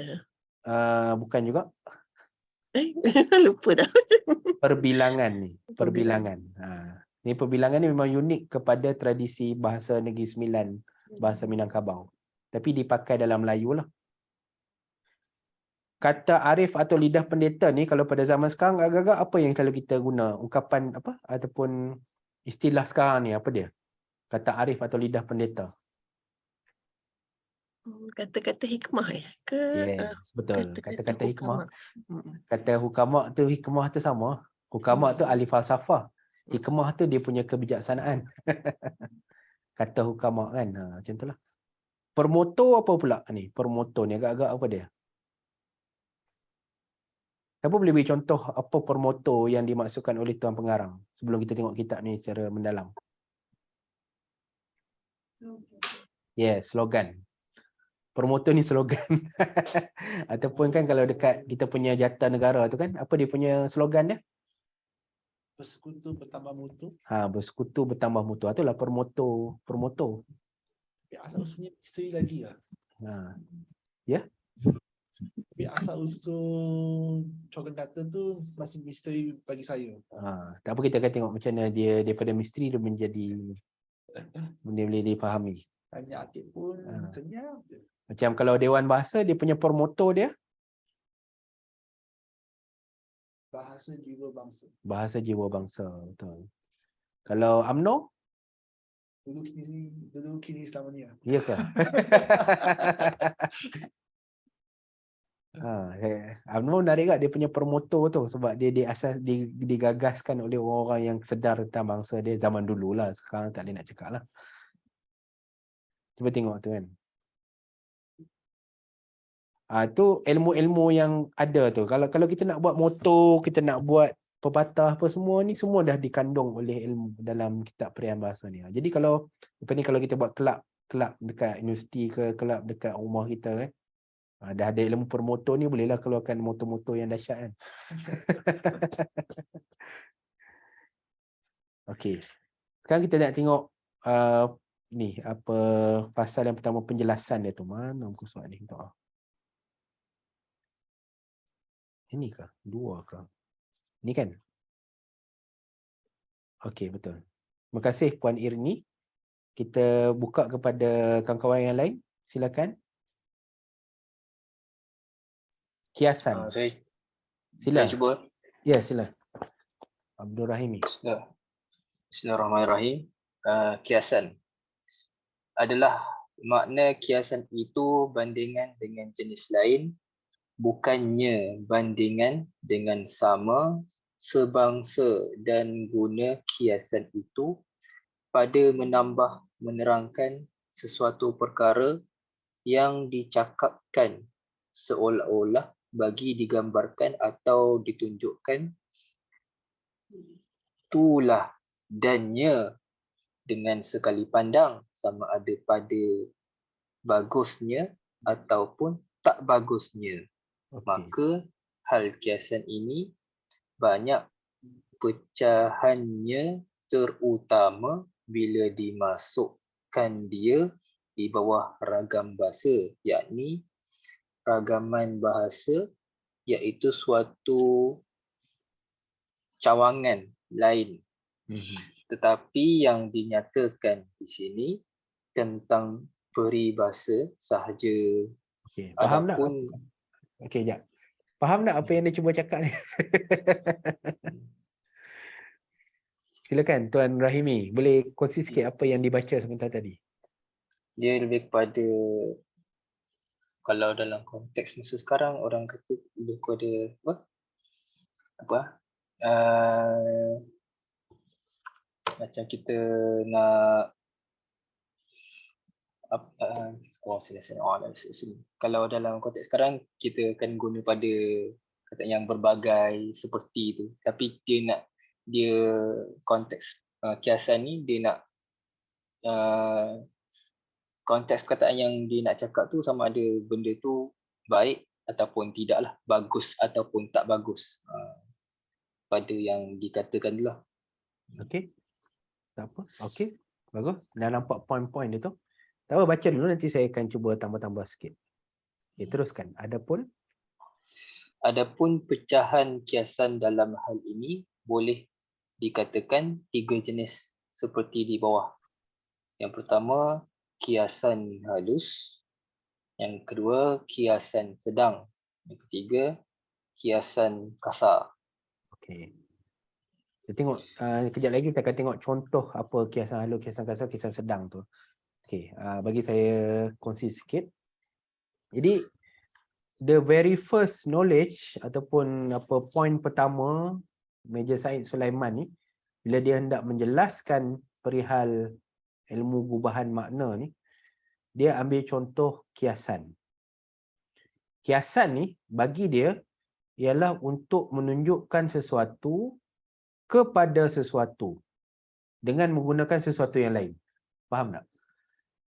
Bukan juga. Lupa dah. Perbilangan ni. Perbilangan. Ni perbilangan ni memang unik kepada tradisi bahasa Negeri Sembilan, bahasa Minangkabau. Tapi dipakai dalam Melayu lah. Kata arif atau lidah pendeta ni kalau pada zaman sekarang agak-agak apa yang kalau kita guna? Ungkapan apa? Ataupun istilah sekarang ni apa dia? Kata arif atau lidah pendeta. Kata-kata hikmah ke? Yes, betul. Kata-kata hikmah. hukama. Kata hukama tu, hikmah tu sama. Hukama tu ahli falsafah. Hikmah tu dia punya kebijaksanaan. Kata hukama kan. Macam tu lah. Permotor apa pula ni? Permotor ni agak-agak apa dia? Siapa boleh beri contoh apa permotor yang dimaksudkan oleh Tuan Pengarang sebelum kita tengok kitab ni secara mendalam? Yes, slogan. Permotor ni slogan. Ataupun kan kalau dekat kita punya jata negara tu kan, apa dia punya slogan dia? Bersekutu bertambah mutu. Bersekutu bertambah mutu. Itulah permotor. Tapi asal usulnya misteri lagi lah. Ya? Tapi asal usul Chogan Data tu masih misteri bagi saya. Tak apa, kita akan tengok macam mana dia daripada misteri dia menjadi benda boleh difahami. Tanya Atik pun senyap je. Macam kalau Dewan Bahasa dia punya permotor dia Bahasa jiwa bangsa. bahasa jiwa bangsa, betul. Kalau UMNO? Dulu kini selamanya. Ya ke? UMNO menarik tak dia punya permotor tu sebab dia digagaskan oleh orang-orang yang sedar tentang bangsa dia zaman dululah, sekarang tak boleh nak cakap lah. Cuba tengok tu kan. Tu ilmu-ilmu yang ada tu. Kalau kita nak buat motor, kita nak buat pepatah apa semua ni semua dah dikandung oleh ilmu dalam kitab Perian Bahasa ni. Jadi kalau kita buat kelab dekat universiti ke kelab dekat rumah kita kan. Dah ada ilmu permotor ni bolehlah keluarkan motor-motor yang dahsyat kan. Okey. Sekarang kita nak tengok ni apa pasal yang pertama, penjelasan dia tu. Mana muka surat ni? Ini kah? Dua kah? Ni kan? Okey, betul. Terima kasih Puan Irni. Kita buka kepada kawan-kawan yang lain. Silakan. Kiasan. Saya cuba. Ya, sila. Abdul Rahimi. Bismillahirrahmanirrahim. Kiasan adalah makna kiasan itu bandingan dengan jenis lain, bukannya bandingan dengan sama, sebangsa, dan guna kiasan itu pada menambah menerangkan sesuatu perkara yang dicakapkan seolah-olah bagi digambarkan atau ditunjukkan tulah dannya dengan sekali pandang sama ada pada bagusnya ataupun tak bagusnya. Okey. Maka hal kiasan ini banyak pecahannya, terutama bila dimasukkan dia di bawah ragam bahasa, yakni ragaman bahasa iaitu suatu cawangan lain. Tetapi yang dinyatakan di sini tentang peribahasa sahaja. Okey, faham tak? Adapun Okey, jap. Faham tak apa yang dia cuba cakap ni? Silakan Tuan Rahimi, boleh kongsi sikit apa yang dibaca sebentar tadi? dia lebih kepada, kalau dalam konteks masa sekarang orang kata lebih kepada macam kita nak kalau dalam konteks sekarang kita akan guna pada kata yang berbagai seperti itu, tapi dia konteks kiasan ni dia nak konteks perkataan yang dia nak cakap tu sama ada benda tu baik ataupun tidak lah, bagus ataupun tak bagus, pada yang dikatakan dulu lah. Okey. Tak apa. Okey. Bagus. Dah nampak poin-poin dia tu. Tak apa, baca dulu, nanti saya akan cuba tambah-tambah sikit. Okey, teruskan. Adapun pecahan kiasan dalam hal ini boleh dikatakan 3 jenis seperti di bawah. Yang pertama, kiasan halus. Yang kedua, kiasan sedang. Yang ketiga, kiasan kasar. Okey. Kita tengok kejap lagi kita akan tengok contoh apa kiasan halus, kiasan kasar, kiasan sedang tu. Okey, bagi saya kongsi sikit. Jadi the very first knowledge ataupun apa poin pertama Major Said Sulaiman ni, bila dia hendak menjelaskan perihal ilmu gubahan makna ni, dia ambil contoh kiasan. Kiasan ni bagi dia ialah untuk menunjukkan sesuatu kepada sesuatu dengan menggunakan sesuatu yang lain. Faham tak?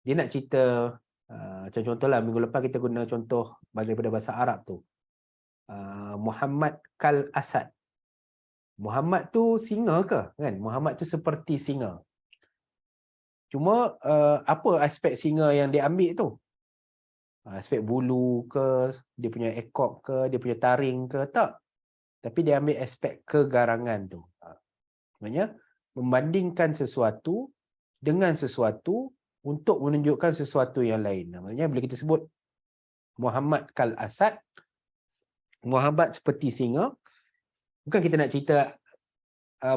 Dia nak cerita, contohlah minggu lepas kita guna contoh daripada bahasa Arab tu. Muhammad kal asad. Muhammad tu singa ke? Kan? Muhammad tu seperti singa. Cuma apa aspek singa yang dia ambil tu? Aspek bulu ke, dia punya ekor ke, dia punya taring ke, tak. Tapi dia ambil aspek kegarangan tu. Maksudnya membandingkan sesuatu dengan sesuatu untuk menunjukkan sesuatu yang lain. Maksudnya bila kita sebut Muhammad kal asad, Muhammad seperti singa, bukan kita nak cerita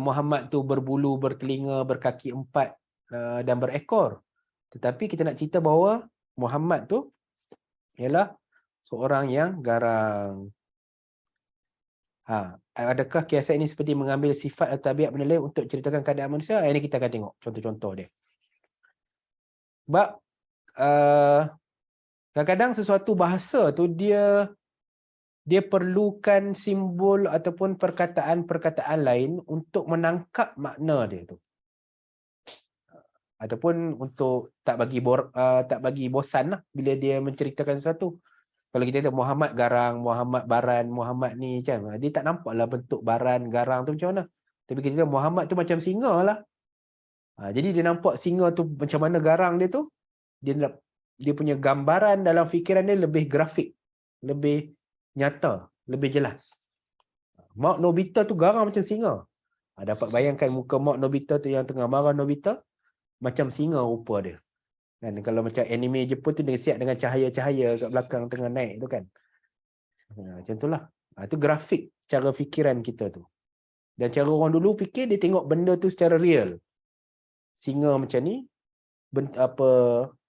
Muhammad tu berbulu, bertelinga, berkaki 4 dan berekor. Tetapi kita nak cerita bahawa Muhammad tu ialah seorang yang garang. Adakah kiasan ini seperti mengambil sifat atau tabiat benda lain untuk ceritakan keadaan manusia? Ini kita akan tengok contoh-contoh dia. Sebab kadang-kadang sesuatu bahasa tu dia perlukan simbol ataupun perkataan-perkataan lain untuk menangkap makna dia tu. Ataupun untuk tak bagi bosan lah bila dia menceritakan sesuatu. Kalau kita kata Muhammad garang, Muhammad baran, Muhammad ni macam, dia tak nampaklah bentuk baran, garang tu macam mana. Tapi kita kata Muhammad tu macam singa lah. Jadi dia nampak singa tu macam mana garang dia tu, dia punya gambaran dalam fikiran dia lebih grafik, lebih nyata, lebih jelas. Mak Nobita tu garang macam singa. Dapat bayangkan muka Mak Nobita tu yang tengah marah Nobita, macam singa rupa dia. Kan, kalau macam anime Jepun tu dia siap dengan cahaya-cahaya kat belakang tengah naik tu kan. Macam itulah. Itu grafik cara fikiran kita tu. Dan cara orang dulu fikir, dia tengok benda tu secara real. Singa macam ni,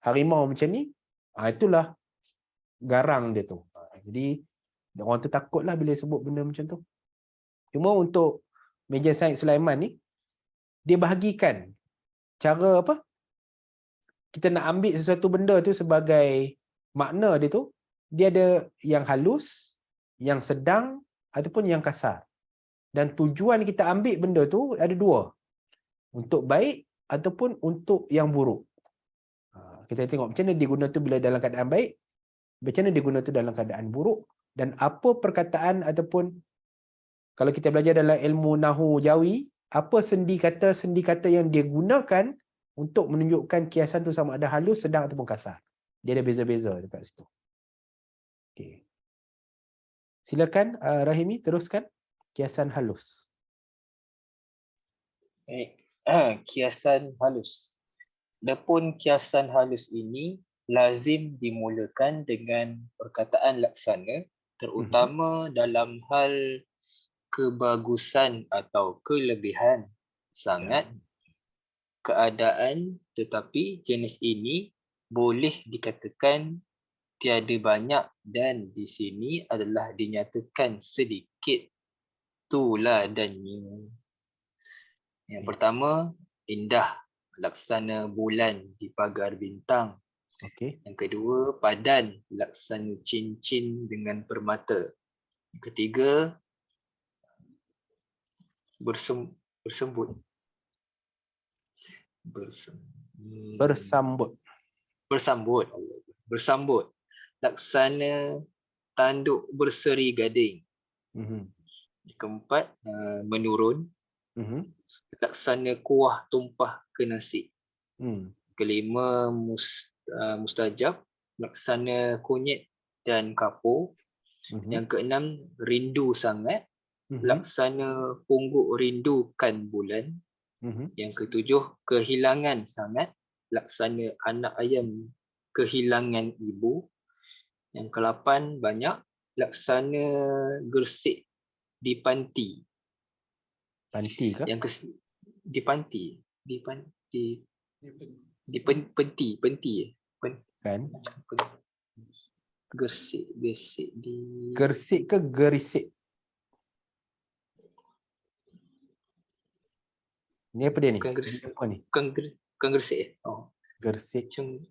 harimau macam ni, itulah garang dia tu. Jadi orang tu takutlah bila sebut benda macam tu. Cuma untuk Major Said Sulaiman ni, dia bahagikan cara apa? Kita nak ambil sesuatu benda tu sebagai makna dia tu, dia ada yang halus, yang sedang ataupun yang kasar. Dan tujuan kita ambil benda tu ada dua. Untuk baik ataupun untuk yang buruk. Kita tengok macam mana dia guna tu bila dalam keadaan baik, macam mana dia guna tu dalam keadaan buruk, dan apa perkataan ataupun kalau kita belajar dalam ilmu Nahu Jawi, apa sendi kata yang dia gunakan untuk menunjukkan kiasan tu sama ada halus, sedang ataupun kasar. Dia ada beza-beza dekat situ. Okey. Silakan Rahimi teruskan kiasan halus. Kiasan halus. Adapun kiasan halus ini lazim dimulakan dengan perkataan laksana, terutama dalam hal kebagusan atau kelebihan sangat keadaan, tetapi jenis ini boleh dikatakan tiada banyak dan di sini adalah dinyatakan sedikit tuladannya. Yang pertama, indah, laksana bulan di pagar bintang. Okey. Yang kedua, padan, laksana cincin dengan permata. Yang ketiga, bersambut. Bersambut. Laksana tanduk berseri gading. Yang keempat, menurun. Laksana kuah tumpah ke nasi. Kelima, mustajab, laksana kunyit dan kapur. Yang keenam, rindu sangat, laksana pungguk rindukan bulan. Yang ketujuh, kehilangan sangat, laksana anak ayam kehilangan ibu. Yang kelapan, banyak, laksana gersik di panti. Panti ke? Di panti. Penti. Kan? Gersik di... Gersik ke gerisik? Ni apa dia ni? Bukan gersik. Apa ni? Bukan gersik. Oh. Gersik. Macam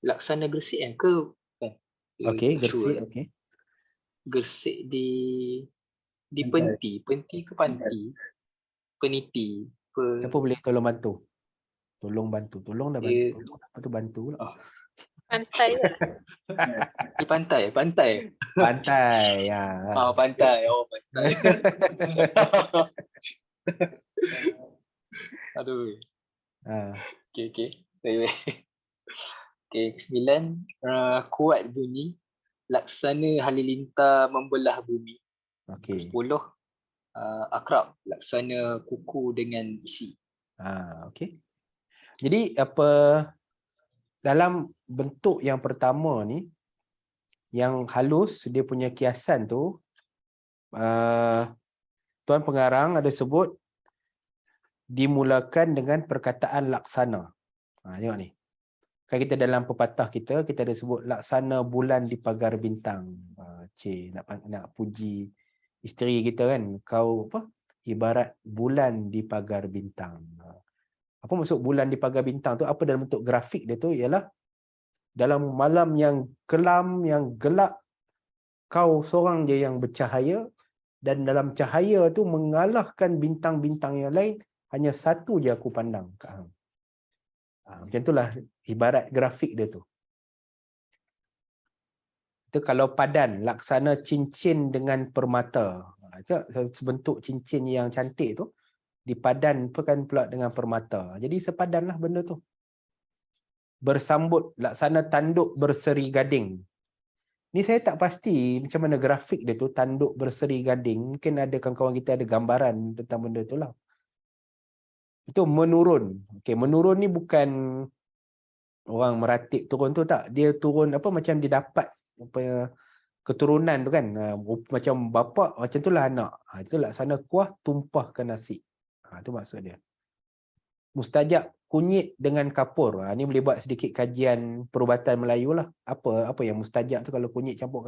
laksana gersik kan ke? Okey, gersik. Okey. Gersik di penti. Penti ke panti? Peniti. Siapa boleh tolong bantu? Tolong bantu. Tolong dah bantu. Apa tu bantu pula? Pantai lah. Di pantai. Pantai. Ya. Pantai. Oh, pantai. Aduh. Okey. Baik. Okey, ke-9, kuat bunyi, laksana halilintar membelah bumi. Okey. Ke-10, akrab, laksana kuku dengan isi. Okey. Jadi dalam bentuk yang pertama ni, yang halus, dia punya kiasan tu, Tuan Pengarang ada sebut dimulakan dengan perkataan laksana. Tengok ni. Kan kita dalam pepatah kita ada sebut laksana bulan di pagar bintang. Nak puji isteri kita kan. Kau ibarat bulan di pagar bintang. Apa maksud bulan di pagar bintang tu? Apa dalam bentuk grafik dia tu ialah dalam malam yang kelam, yang gelap, kau seorang je yang bercahaya, dan dalam cahaya tu mengalahkan bintang-bintang yang lain, hanya satu je aku pandang kat hang. Macam itulah ibarat grafik dia tu. Itu kalau padan, laksana cincin dengan permata. Sebentuk cincin yang cantik tu dipadankan pula dengan permata. Jadi sepadanlah benda tu. Bersambut, laksana tanduk berseri gading. Ni saya tak pasti macam mana grafik dia tu, tanduk berseri gading. Mungkin ada kawan-kawan kita ada gambaran tentang benda tu lah. Itu menurun. Okey, menurun ni bukan orang meratip turun tu tak. Dia turun macam dia dapat keturunan tu kan. Macam bapa, macam itulah anak. Itu laksana kuah tumpah ke nasi. Itu maksud dia. Mustajab, kunyit dengan kapur. Ni boleh buat sedikit kajian perubatan Melayu lah. Apa yang mustajab tu kalau kunyit campur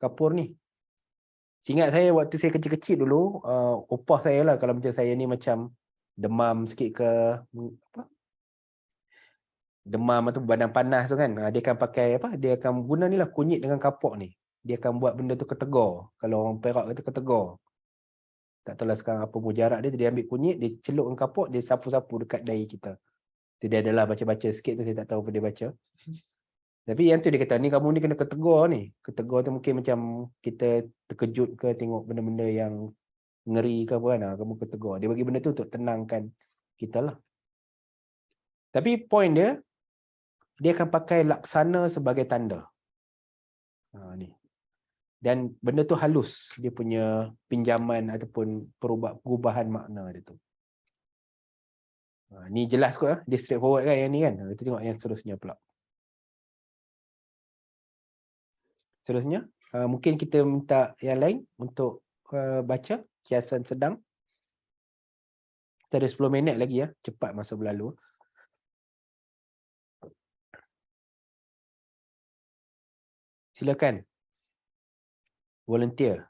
kapur ni. Ingat saya waktu saya kecil-kecil dulu, opah saya lah kalau macam saya ni macam demam sikit ke demam atau badan panas tu kan, dia akan pakai dia akan guna ni lah kunyit dengan kapur ni. Dia akan buat benda tu ketegar. Kalau orang Perak kata ketegar. Tak tahulah sekarang apa mujarak dia. Dia ambil kunyit, dia celup dengan kapur, dia sapu-sapu dekat dahi kita. Dia adalah baca-baca sikit tu, saya tak tahu apa dia baca. Tapi yang tu dia kata, ni kamu ni kena ketegur ni. Ketegur tu mungkin macam kita terkejut ke tengok benda-benda yang ngeri ke apa kan. Kamu ketegur. Dia bagi benda tu untuk tenangkan kita lah. Tapi point dia akan pakai laksana sebagai tanda. Ni. Dan benda tu halus. Dia punya pinjaman ataupun perubahan makna dia tu. Ni jelas kot. Dia straightforward kan yang ni kan. Kita tengok yang seterusnya pula. Seterusnya, mungkin kita minta yang lain untuk baca kiasan sedang. Kita ada 10 minit lagi ya, cepat masa berlalu. Silakan. Volunteer.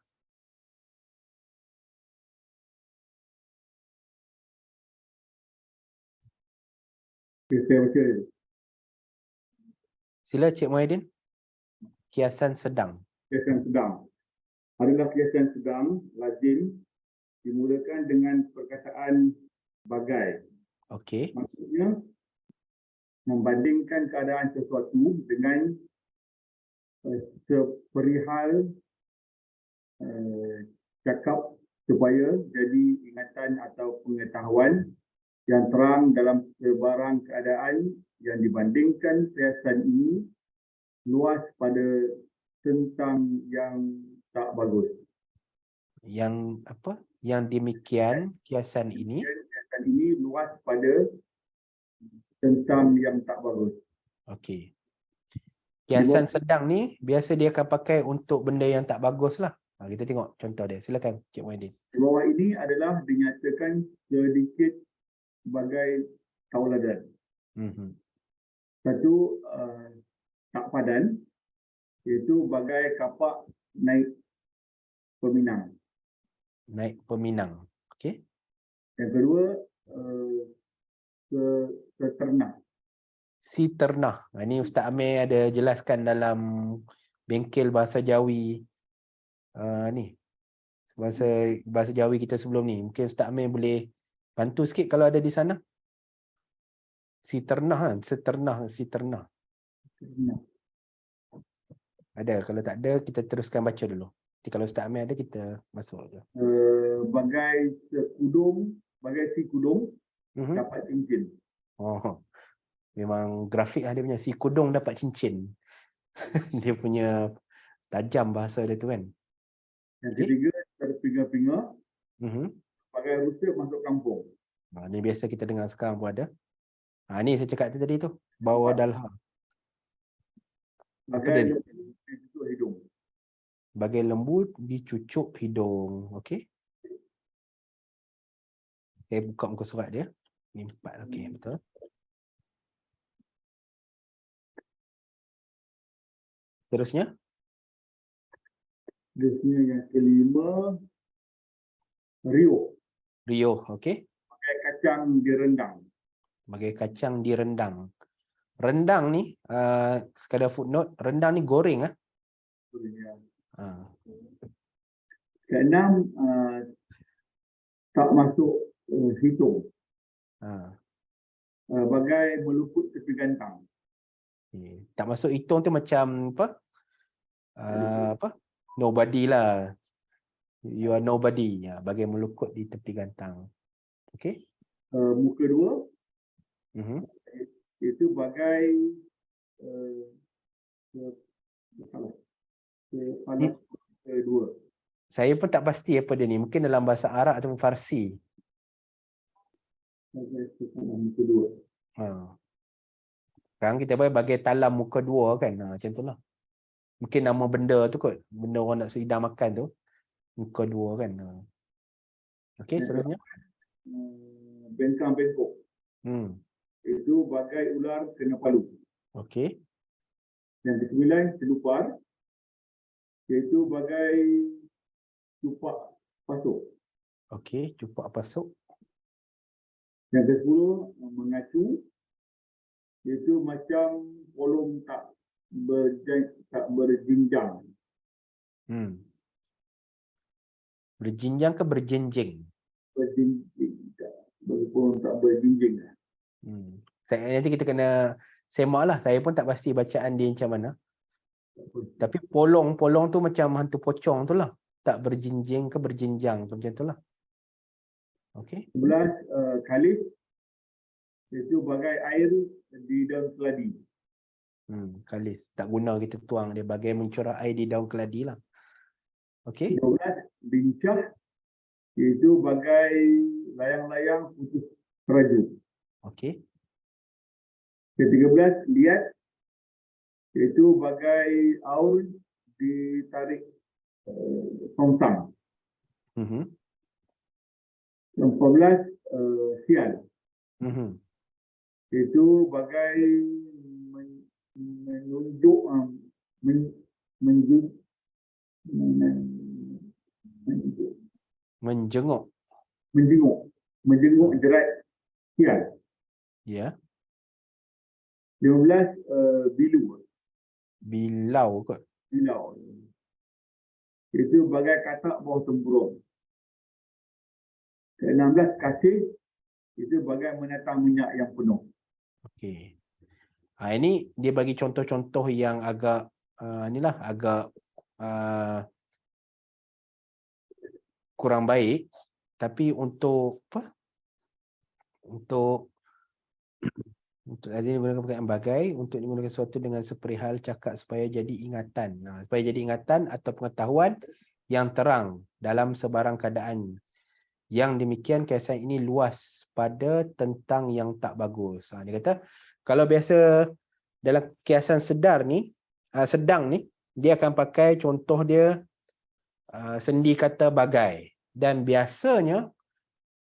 Saya baca. Sila Cik Muhyiddin. Kiasan sedang. Kiasan sedang adalah kiasan sedang lazim dimulakan dengan perkataan bagai. Okey. Maksudnya membandingkan keadaan sesuatu dengan seperihal cakap supaya jadi ingatan atau pengetahuan yang terang dalam sebarang keadaan yang dibandingkan kiasan ini luas pada tentang yang tak bagus. Yang apa? Yang demikian kiasan ini. Kiasan ini luas pada tentang yang tak bagus. Okey. Kiasan sedang ni biasa dia akan pakai untuk benda yang tak bagus lah. Kita tengok contoh dia. Silakan Cik Muhyiddin. Di bawah ini adalah dinyatakan sedikit sebagai tauladan. Satu, tak padan, iaitu bagai kapak naik peminang. Naik peminang. Okey. Yang kedua, seternah. Si ternah. Ini Ustaz Amir ada jelaskan dalam bengkel bahasa Jawi. Ni. Bahasa Jawi kita sebelum ni. Mungkin Ustaz Amir boleh bantu sikit kalau ada di sana. Si ternah kan? Seternah, si ternah. Ada. Kalau tak ada, kita teruskan baca dulu. Jadi kalau Ustaz Amir ada, kita masuk je. Bagai sekudung, bagai si kudung dapat cincin. Oh, memang grafik lah dia punya. Si kudung dapat cincin. Dia punya tajam bahasa dia tu kan. Yang ketiga, terpinga-pinga. Bagai rusa masuk kampung. Ni biasa kita dengar sekarang pun ada. Ni saya cakap tadi tu. Bawa dalha. Bagai lembu dicucuk hidung. Bagai lembu dicucuk hidung. Okey. Saya buka muka surat dia. Ni 4. Okey, betul. Terusnya. Terusnya yang kelima, riuh. Riuh, okey. Bagai kacang direndang. Bagai kacang direndang. Rendang ni, sekadar footnote, rendang ni goreng ah. Keenam, tak masuk hitung. Bagai meluput tepi gantang. Tak masuk hitung tu macam apa? Nobody lah. You are nobody. Bagai melukut di tepi gantang. Okey. Muka dua. Itu bagai dua. Saya pun tak pasti apa dia ni. Mungkin dalam bahasa Arab atau Farsi. Muka dua. Sekarang kita bagai talam muka dua kan. Macam tu lah. Mungkin nama benda tu kot. Benda orang nak sedang makan tu. Muka dua kan. Okey, seterusnya. Bengkang bengkok. Itu bagai ular kena palu. Okey. Yang ke-9, celupar. Iaitu bagai cupak pasuk. Okey, cupak pasuk. Yang ke-10, mengacu. Iaitu macam kolom tak berjinjang. Berjinjang ke berjenjing? Berjinjing. Kolom tak berjinjing. Nanti kita kena semaklah, saya pun tak pasti bacaan dia macam mana. Tapi polong tu macam hantu pocong tu lah. Tak berjinjing ke berjenjang macam tu lah. Okey. 11 kalis, iaitu bagai air di daun keladi. Kalis. Tak guna kita tuang dia, bagai mencurah air di daun keladi lah. Okey. 12 bincah, iaitu bagai layang-layang putus raja. Okey. Ke-13 liat, iaitu bagai aur ditarik tongtang. Ke-14 sial, iaitu bagai menunjuk menjenguk jerat sial. Ya. 15 Bilau kot. bilau, iaitu bagai katak bawah tempurung. Ke-16 kasih, itu bagai menatang minyak yang penuh. Okey. Ini dia bagi contoh-contoh yang agak agak kurang baik, tapi untuk apa? Untuk lazim digunakan perkataan bagai untuk dimulakan sesuatu dengan seperihal cakap supaya jadi ingatan. Supaya jadi ingatan atau pengetahuan yang terang dalam sebarang keadaan. Yang demikian kiasan ini luas pada tentang yang tak bagus. Dia kata kalau biasa dalam kiasan sedang ni, dia akan pakai contoh dia sendi kata bagai. Dan biasanya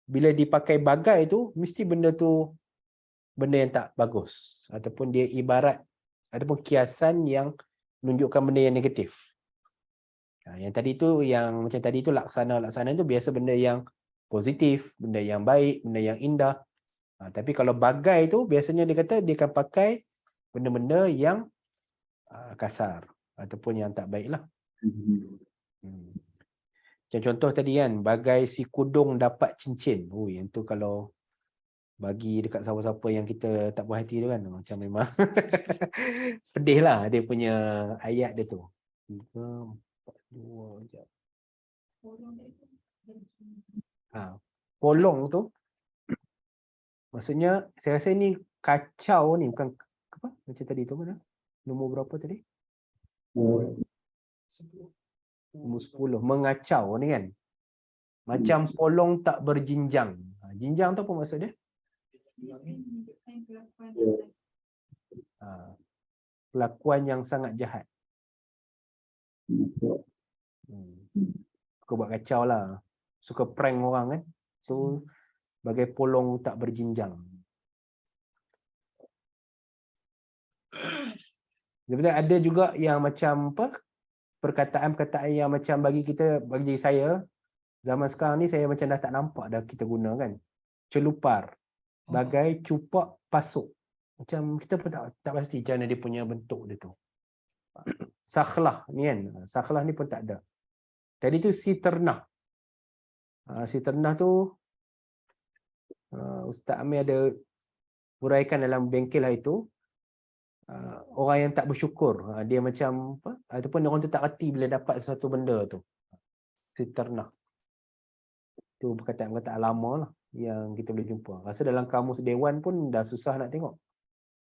bila dipakai bagai tu mesti benda tu benda yang tak bagus ataupun dia ibarat ataupun kiasan yang menunjukkan benda yang negatif. Yang tadi tu yang macam tadi tu laksana tu biasa benda yang positif, benda yang baik, benda yang indah. Tapi kalau bagai tu biasanya dia kata dia akan pakai benda-benda yang kasar ataupun yang tak baik lah. Macam contoh tadi kan, bagai si kudung dapat cincin. Yang tu kalau bagi dekat siapa-siapa yang kita tak puas hati tu kan, macam memang pedih lah dia punya ayat dia tu. 3, 4, 2, sekejap. Polong tu maksudnya saya rasa ni kacau ni, bukan apa macam tadi tu, mana nombor berapa tadi, nombor 10, mengacau ni kan, macam polong tak berjinjang. Jinjang tu apa maksud dia? Kelakuan yang sangat jahat. Suka buat kacau lah, suka prank orang kan, tu bagai polong tak berjinjang. Sebenarnya ada juga yang macam apa, perkataan-perkataan yang macam bagi saya zaman sekarang ni saya macam dah tak nampak dah kita guna kan. Celupar, bagai cupak pasuk. Macam kita pun tak pasti macam mana dia punya bentuk dia tu. Sakhlah ni kan, sakhlah ni pun tak ada. Tadi tu si ternah. Si ternah tu Ustaz Amir ada huraikan dalam bengkel hari itu, orang yang tak bersyukur, dia macam apa, ataupun orang tu tak reti bila dapat sesuatu benda tu. Si ternah. Itu perkataan-perkataan lama lah yang kita boleh jumpa. Rasa dalam kamus Dewan pun dah susah nak tengok.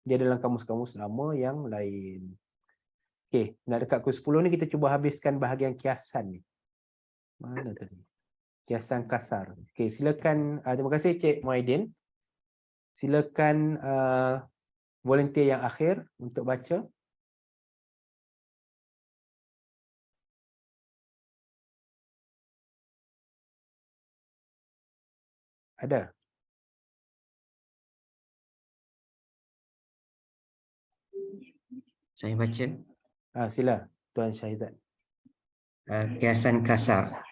Dia dalam kamus-kamus lama yang lain. Okey, nak dekat pukul 10 ni kita cuba habiskan bahagian kiasan ni. Mana tadi? Kiasan kasar. Okey, silakan. Terima kasih Cik Muaidin. Silakan volunteer yang akhir untuk baca. Ada? Saya baca. Sila Tuan Syahizat. Kiasan kasar.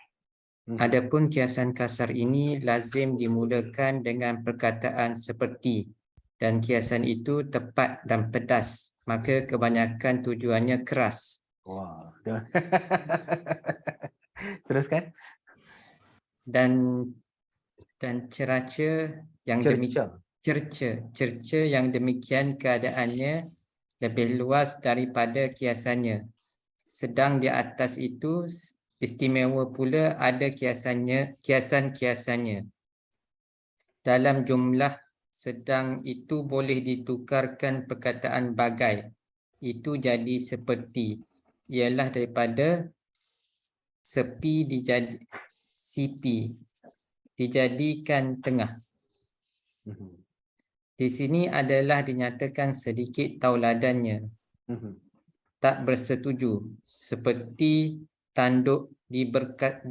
Adapun kiasan kasar ini lazim dimulakan dengan perkataan seperti, dan kiasan itu tepat dan pedas, maka kebanyakan tujuannya keras. Wah. Teruskan. Dan ceraca yang demikian, cerca yang demikian keadaannya lebih luas daripada kiasannya. Sedang di atas itu istimewa pula ada kiasan-kiasannya. Dalam jumlah sedang itu boleh ditukarkan perkataan bagai. Itu jadi seperti. Ialah daripada sipi dijadikan tengah. Di sini adalah dinyatakan sedikit tauladannya. Tak bersetuju. Seperti tanduk diberkas.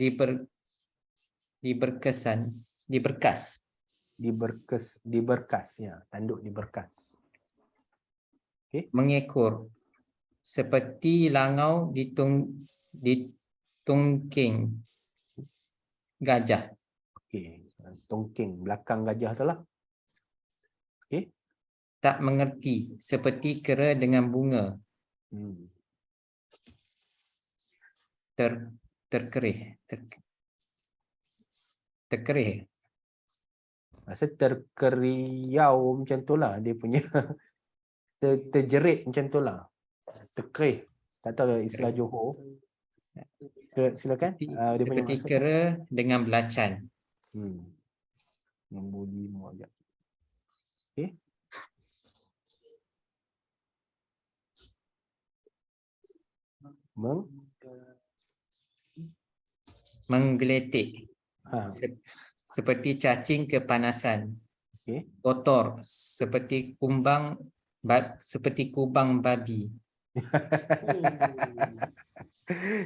Diberkas ya, tanduk diberkas. Mengekor. Seperti langau ditungking gajah. Okey, tongking belakang gajah tu lah. Okey. Tak mengerti. Seperti kera dengan bunga. Terkerih. Rasa terkeriau macam tu lah dia punya. Terjerit macam tu lah. Terkerih. Tak tahu istilah Johor. Silakan. Dia punya Seperti maksud. kera dengan belacan. Membuli muajak. Okey. Menggeletik. Seperti cacing kepanasan. Okey. Kotor. Seperti kubang babi.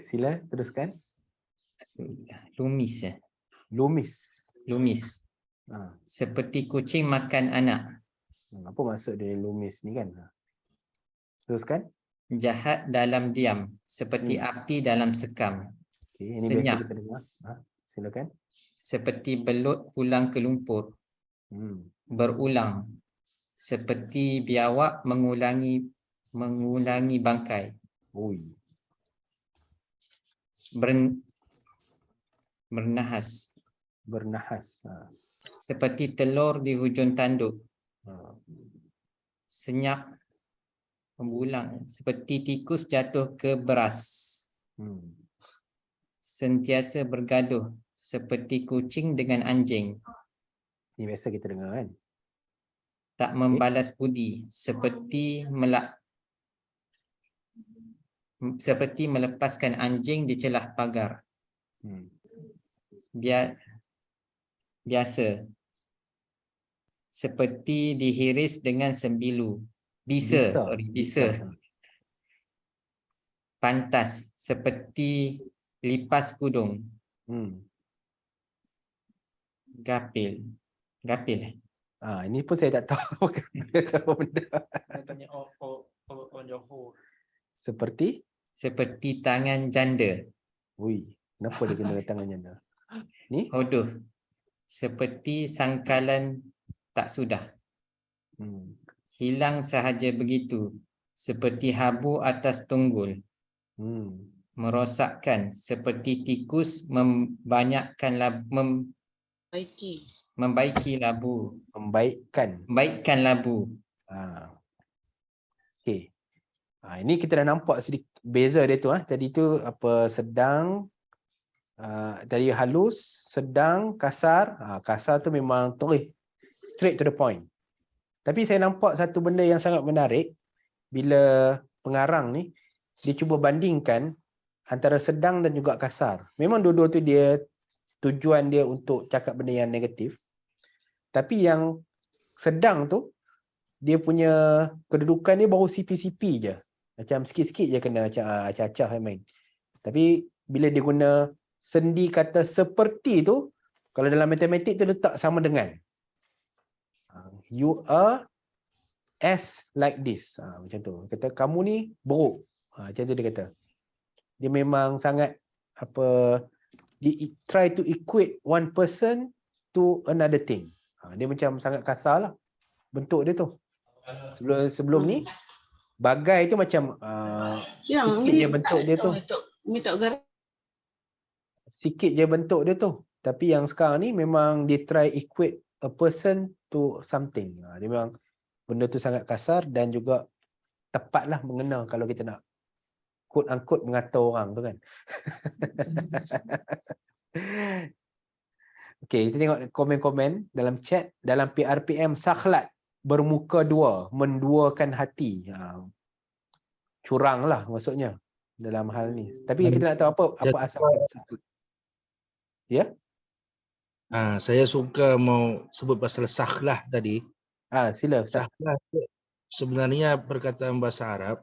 Sila teruskan. Lumis. Lumis. Seperti kucing makan anak. Apa maksud dari lumis ni kan? Teruskan. Jahat dalam diam. Seperti api dalam sekam. Okey, ini biasa Senyap. kita dengar. Silakan. Seperti belut pulang ke lumpur. Berulang. Seperti biawak mengulangi bangkai. Bernahas. Seperti telur di hujung tanduk. Senyap mengulang. Seperti tikus jatuh ke beras. Sentiasa bergaduh. Seperti kucing dengan anjing. Ini biasa kita dengar kan? Tak membalas budi. Seperti melepaskan anjing di celah pagar. Biasa. Seperti dihiris dengan sembilu. Bisa. Pantas. Seperti lipas kudung. Gapil. Ini pun saya tak tahu. Benda. Saya tanya on your whole. Seperti tangan janda. Kenapa dia kena tangan janda? Ni? Hodoh. Seperti sangkalan tak sudah. Hilang sahaja begitu. Seperti habu atas tunggul. Merosakkan. Seperti tikus membaikkan labu. Okey. Ini kita dah nampak sedikit beza dia tu. Tadi tu sedang, tadi halus, sedang, kasar. Kasar tu memang straight to the point. Tapi saya nampak satu benda yang sangat menarik bila pengarang ni dia cuba bandingkan antara sedang dan juga kasar. Memang dua-dua tu dia tujuan dia untuk cakap benda yang negatif. Tapi yang sedang tu dia punya kedudukan dia baru sipi-sipi je. Macam sikit-sikit je kena macam acah-acah main. Tapi bila dia guna sendi kata seperti tu, kalau dalam matematik tu letak sama dengan. You are as like this. Macam tu. Kata kamu ni buruk. Macam tu dia kata. Dia memang sangat dia try to equate one person to another thing. Dia macam sangat kasar lah bentuk dia tu. Sebelum ni bagai tu macam sikit je bentuk dia tu. Sikit je bentuk dia tu. Tapi yang sekarang ni memang dia try equate a person to something. Dia memang benda tu sangat kasar dan juga tepatlah mengena kalau kita nak quote unquote mengata orang tu kan. Okey, kita tengok komen-komen dalam chat. Dalam PRPM, sakhlat bermuka dua, menduakan hati. Curang lah maksudnya dalam hal ni. Tapi kita nak tahu apa asal sakhlat. Ya? Saya suka mau sebut pasal sakhlah tadi. Sila Ustaz. Sakhlah tu sebenarnya perkataan bahasa Arab,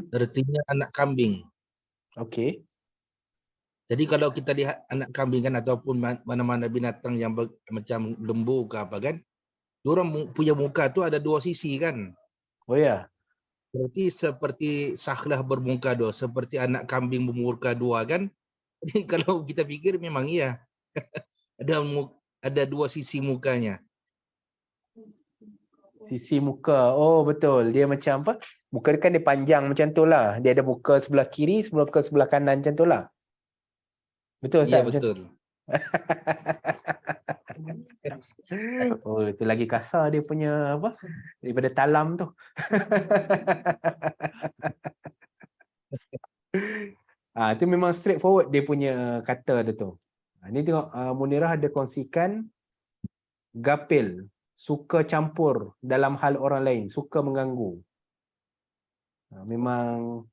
artinya anak kambing. Okey. Jadi kalau kita lihat anak kambing kan ataupun mana-mana binatang yang macam lembu ke apa kan, diorang punya muka tu ada dua sisi kan. Oh ya. Berarti seperti sakhlah bermuka dua, seperti anak kambing bermuka dua kan. Jadi kalau kita fikir memang iya. Ada dua sisi mukanya. Sisi muka. Oh betul. Dia macam apa? Muka dia kan dia panjang macam tu lah. Dia ada muka sebelah kiri, sebelah kanan macam tu lah. Betul Ustaz? Ya betul. Oh itu lagi kasar dia punya apa? Daripada talam tu. Itu memang straightforward dia punya kata dia tu. Ni tengok Munirah ada kongsikan gapil, suka campur dalam hal orang lain, suka mengganggu. Memang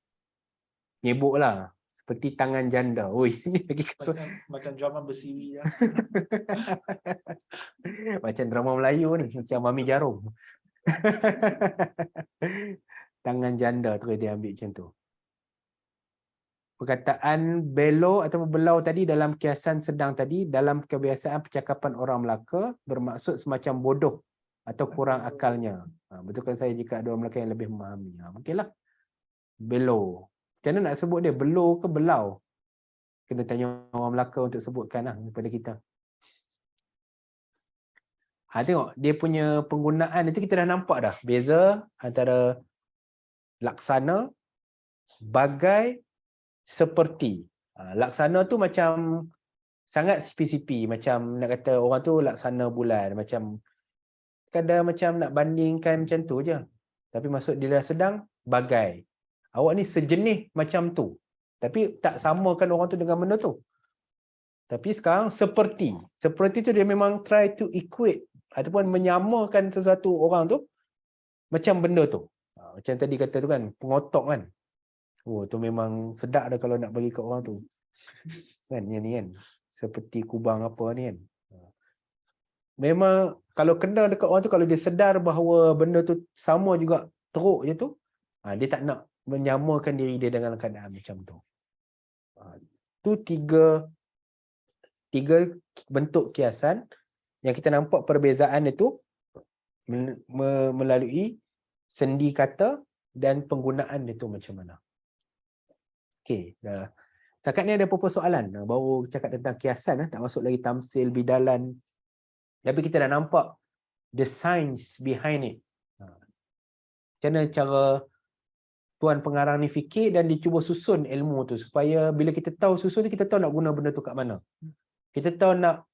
nyebuk lah. Seperti tangan janda. Oi, ini lagi kasar. Macam drama bersiri lah. Macam drama Melayu ni, macam Mami Jarum. Tangan janda tu dia ambil macam tu. Perkataan belo atau belau tadi dalam kiasan sedang tadi, dalam kebiasaan percakapan orang Melaka, bermaksud semacam bodoh atau kurang akalnya. Betulkan saya jika ada orang Melaka yang lebih memahami. Mungkinlah. Belo. Macam mana nak sebut dia? Belo ke belau? Kena tanya orang Melaka untuk sebutkan lah daripada kita. Tengok, dia punya penggunaan itu kita dah nampak dah. Beza antara laksana, bagai, seperti. Laksana tu macam sangat spesifik. Macam nak kata orang tu laksana bulan. Macam kadang macam nak bandingkan macam tu je. Tapi maksud dia dah sedang, bagai. Awak ni sejenis macam tu. Tapi tak samakan orang tu dengan benda tu. Tapi sekarang seperti. Seperti tu dia memang try to equate ataupun menyamakan sesuatu orang tu macam benda tu. Macam tadi kata tu kan, pengotok kan. Oh tu memang sedap dah kalau nak bagi kat orang tu. Kan yang ni kan. Seperti kubang apa ni kan. Memang kalau kena dekat orang tu, kalau dia sedar bahawa benda tu sama juga teruk je tu, dia tak nak menyamakan diri dia dengan keadaan macam tu. Tu tiga bentuk kiasan yang kita nampak perbezaan itu melalui sendi kata dan penggunaan itu macam mana. Okey, dah. Setakat ni ada apa-apa soalan? Baru cakap tentang kiasan, tak masuk lagi tamsil, bidalan. Tapi kita dah nampak the science behind it. Macam mana cara tuan pengarang ni fikir dan dia cuba susun ilmu tu supaya bila kita tahu susun tu, kita tahu nak guna benda tu kat mana. Kita tahu nak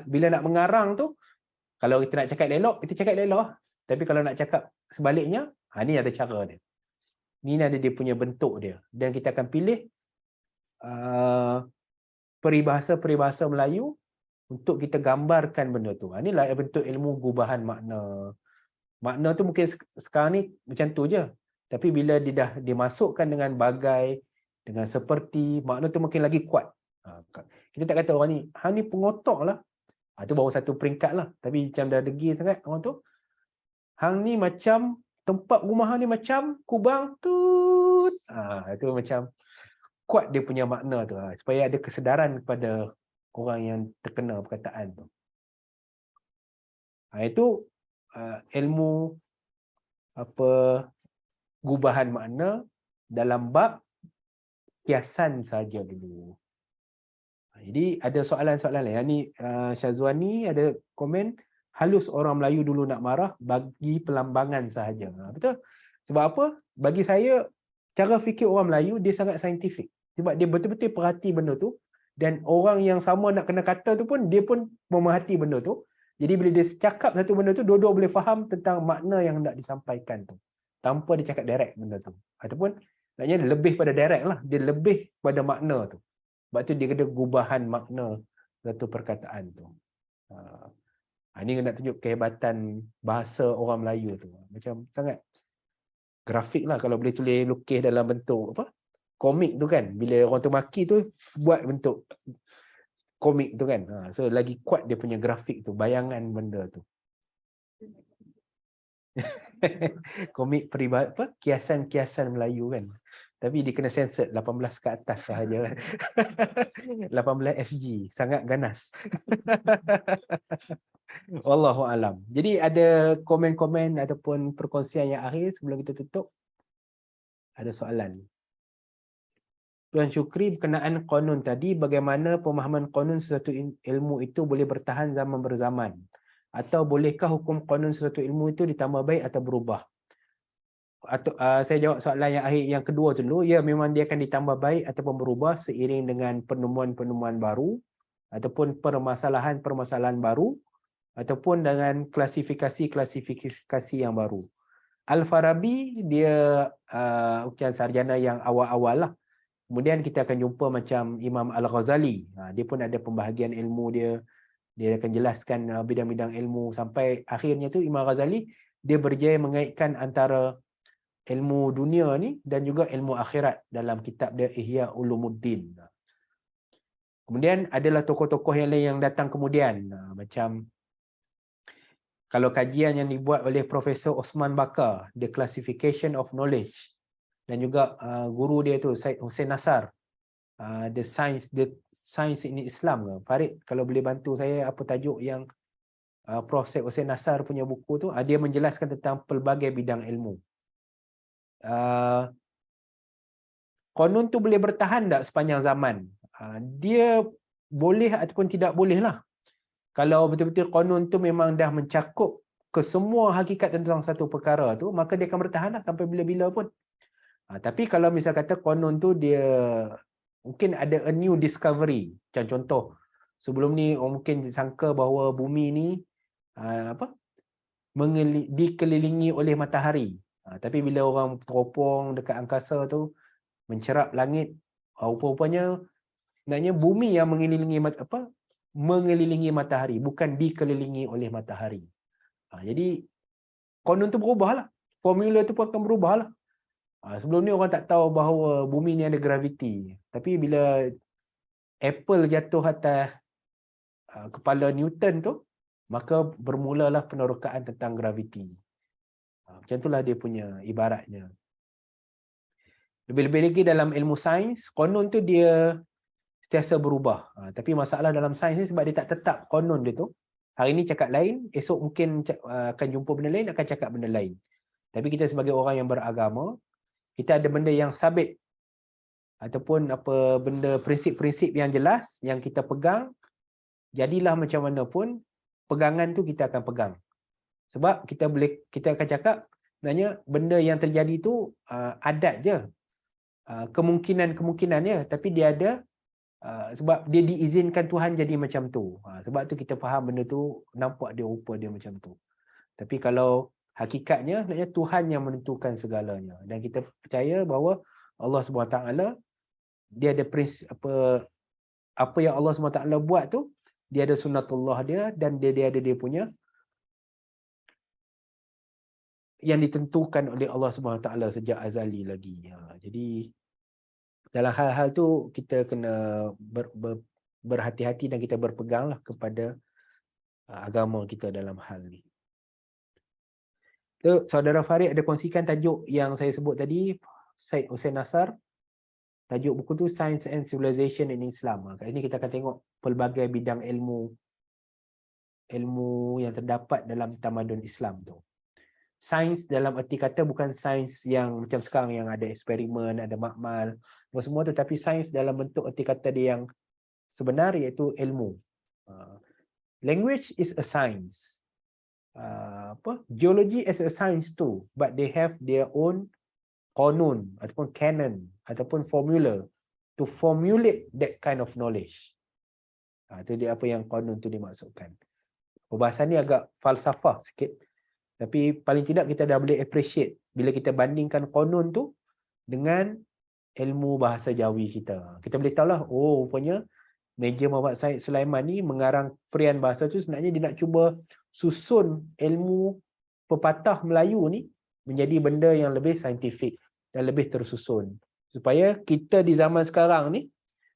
bila nak mengarang tu, kalau kita nak cakap elok, kita cakap elok. Tapi kalau nak cakap sebaliknya, ni ada cara dia. Ni ada dia punya bentuk dia. Dan kita akan pilih peribahasa-peribahasa Melayu untuk kita gambarkan benda tu. Inilah bentuk ilmu gubahan makna. Makna tu mungkin sekarang ni macam tu je. Tapi bila dia dah dimasukkan dengan bagai, dengan seperti, makna tu mungkin lagi kuat. Kita tak kata orang ni, hang ni pengotok lah. Itu baru satu peringkat lah. Tapi macam dah degil sangat orang tu. Hang ni macam, tempat rumah hang ni macam kubang tu. Itu macam kuat dia punya makna tu. Supaya ada kesedaran kepada orang yang terkena perkataan tu. Itu ilmu gubahan makna dalam bab kiasan saja dulu. Jadi ada soalan-soalan lain. Ni Syazwani ada komen, halus orang Melayu dulu nak marah bagi pelambangan sahaja. Betul? Sebab apa? Bagi saya, cara fikir orang Melayu dia sangat saintifik. Sebab dia betul-betul perhati benda tu, dan orang yang sama nak kena kata tu pun dia pun memerhati benda tu, Jadi bila dia cakap satu benda tu, dua-dua boleh faham tentang makna yang hendak disampaikan tu. Tanpa dia cakap direct benda tu. Ataupun maknanya lebih pada direct lah. Dia lebih pada makna tu. Sebab tu dia kena gubahan makna satu perkataan tu. Ini nak tunjuk kehebatan bahasa orang Melayu tu. Macam sangat grafik lah kalau boleh tulis lukis dalam bentuk apa? Komik tu kan. Bila orang tu maki tu buat bentuk komik tu kan. So lagi kuat dia punya grafik tu, bayangan benda tu. Komik apa? Kiasan-kiasan Melayu kan. Tapi dia kena censored 18 ke atas sahaja kan. 18 SG, sangat ganas. Wallahu alam. Jadi ada komen-komen ataupun perkongsian yang akhir sebelum kita tutup? Ada soalan? Tuan Syukri berkenaan qanun tadi, bagaimana pemahaman qanun sesuatu ilmu itu boleh bertahan zaman berzaman? Atau bolehkah hukum qanun sesuatu ilmu itu ditambah baik atau berubah? Atau saya jawab soalan yang akhir yang kedua dulu. Ya, memang dia akan ditambah baik ataupun berubah seiring dengan penemuan-penemuan baru ataupun permasalahan-permasalahan baru ataupun dengan klasifikasi-klasifikasi yang baru. Al-Farabi dia bukan sarjana yang awal-awal lah. Kemudian kita akan jumpa macam Imam Al-Ghazali. Dia pun ada pembahagian ilmu dia. Dia akan jelaskan bidang-bidang ilmu sampai akhirnya tu Imam Ghazali dia berjaya mengaitkan antara ilmu dunia ni dan juga ilmu akhirat dalam kitab dia Ihya Ulumuddin. Kemudian adalah tokoh-tokoh yang lain yang datang kemudian. Macam kalau kajian yang dibuat oleh Profesor Osman Bakar, The Classification of Knowledge, dan juga guru dia tu Syed Hussein Nasar, The Science in Islam. Farid kalau boleh bantu saya apa tajuk yang Prof. Syed Hussein Nasar punya buku tu, dia menjelaskan tentang pelbagai bidang ilmu. Qanun tu boleh bertahan tak sepanjang zaman? Dia boleh ataupun tidak boleh lah. Kalau betul-betul qanun tu memang dah mencakup ke semua hakikat tentang satu perkara tu, maka dia akan bertahan lah sampai bila-bila pun. Tapi kalau misal kata qanun tu dia mungkin ada a new discovery. Macam contoh, sebelum ni orang mungkin sangka bahawa bumi ni dikelilingi oleh matahari. Tapi bila orang teropong dekat angkasa tu, mencerap langit, rupa-rupanya sebenarnya bumi yang mengelilingi matahari, bukan dikelilingi oleh matahari. Jadi qanun tu berubah lah. Formula tu pun akan berubah lah. Sebelum ni orang tak tahu bahawa bumi ni ada graviti. Tapi bila apple jatuh atas kepala Newton tu, maka bermulalah penerokaan tentang graviti. Macam itulah dia punya ibaratnya. Lebih-lebih lagi dalam ilmu sains, qanun tu dia sentiasa berubah. Tapi masalah dalam sains ni sebab dia tak tetap qanun dia tu. Hari ni cakap lain, esok mungkin akan jumpa benda lain, akan cakap benda lain. Tapi kita sebagai orang yang beragama, kita ada benda yang sabit ataupun apa benda prinsip-prinsip yang jelas yang kita pegang. Jadilah macam mana pun pegangan tu kita akan pegang. Sebab kita akan cakap sebenarnya benda yang terjadi tu adat je. Kemungkinan-kemungkinannya, tapi dia ada sebab dia diizinkan Tuhan jadi macam tu. Sebab tu kita faham benda tu nampak dia rupa dia macam tu. Tapi kalau hakikatnya sebenarnya Tuhan yang menentukan segalanya, dan kita percaya bahawa Allah SWT dia ada prinsip apa yang Allah SWT buat tu, dia ada sunnatullah dia dan dia ada dia punya yang ditentukan oleh Allah SWT sejak azali lagi. Jadi dalam hal-hal tu kita kena berhati-hati dan kita berpeganglah kepada agama kita dalam hal ni. So, Saudara Farid ada kongsikan tajuk yang saya sebut tadi, Syed Hussein Nasar. Tajuk buku tu Science and Civilization in Islam. Kat sini kita akan tengok pelbagai bidang ilmu yang terdapat dalam tamadun Islam tu. Sains dalam erti kata bukan sains yang macam sekarang yang ada eksperimen, ada makmal, semua tu, tapi sains dalam bentuk erti kata dia yang sebenar, iaitu ilmu. Language is a science. Geology is a science too, but they have their own qanun ataupun canon ataupun formula to formulate that kind of knowledge. Itu dia apa yang qanun tu dimaksudkan. Perbahasan ni agak falsafah sikit. Tapi paling tidak kita dah boleh appreciate bila kita bandingkan qanun tu dengan ilmu bahasa Jawi kita. Kita boleh tahulah, oh rupanya Meja Muhammad Said Sulaiman ni mengarang perian bahasa tu sebenarnya dia nak cuba susun ilmu pepatah Melayu ni menjadi benda yang lebih saintifik dan lebih tersusun. Supaya kita di zaman sekarang ni,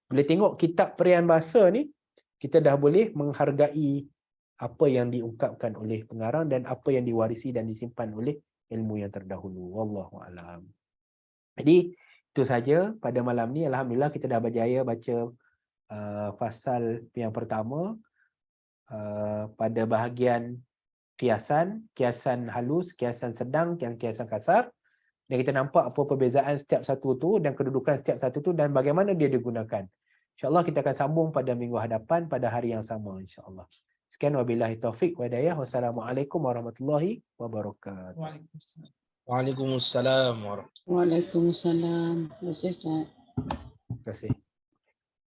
bila tengok kitab perian bahasa ni, kita dah boleh menghargai apa yang diungkapkan oleh pengarang dan apa yang diwarisi dan disimpan oleh ilmu yang terdahulu. Wallahu a'lam. Jadi itu saja pada malam ni. Alhamdulillah kita dah berjaya baca fasal yang pertama pada bahagian kiasan halus, kiasan sedang dan kiasan kasar. Dan kita nampak apa perbezaan setiap satu tu dan kedudukan setiap satu tu dan bagaimana dia digunakan. InsyaAllah kita akan sambung pada minggu hadapan pada hari yang sama insyaAllah. Sekian wabillahi taufiq wa hidayah. Wassalamualaikum warahmatullahi wabarakatuh. Waalaikumsalam. Waalaikumsalam warahmatullahi wabarakatuh. Waalaikumsalam. Terima kasih, Ustaz. Terima kasih.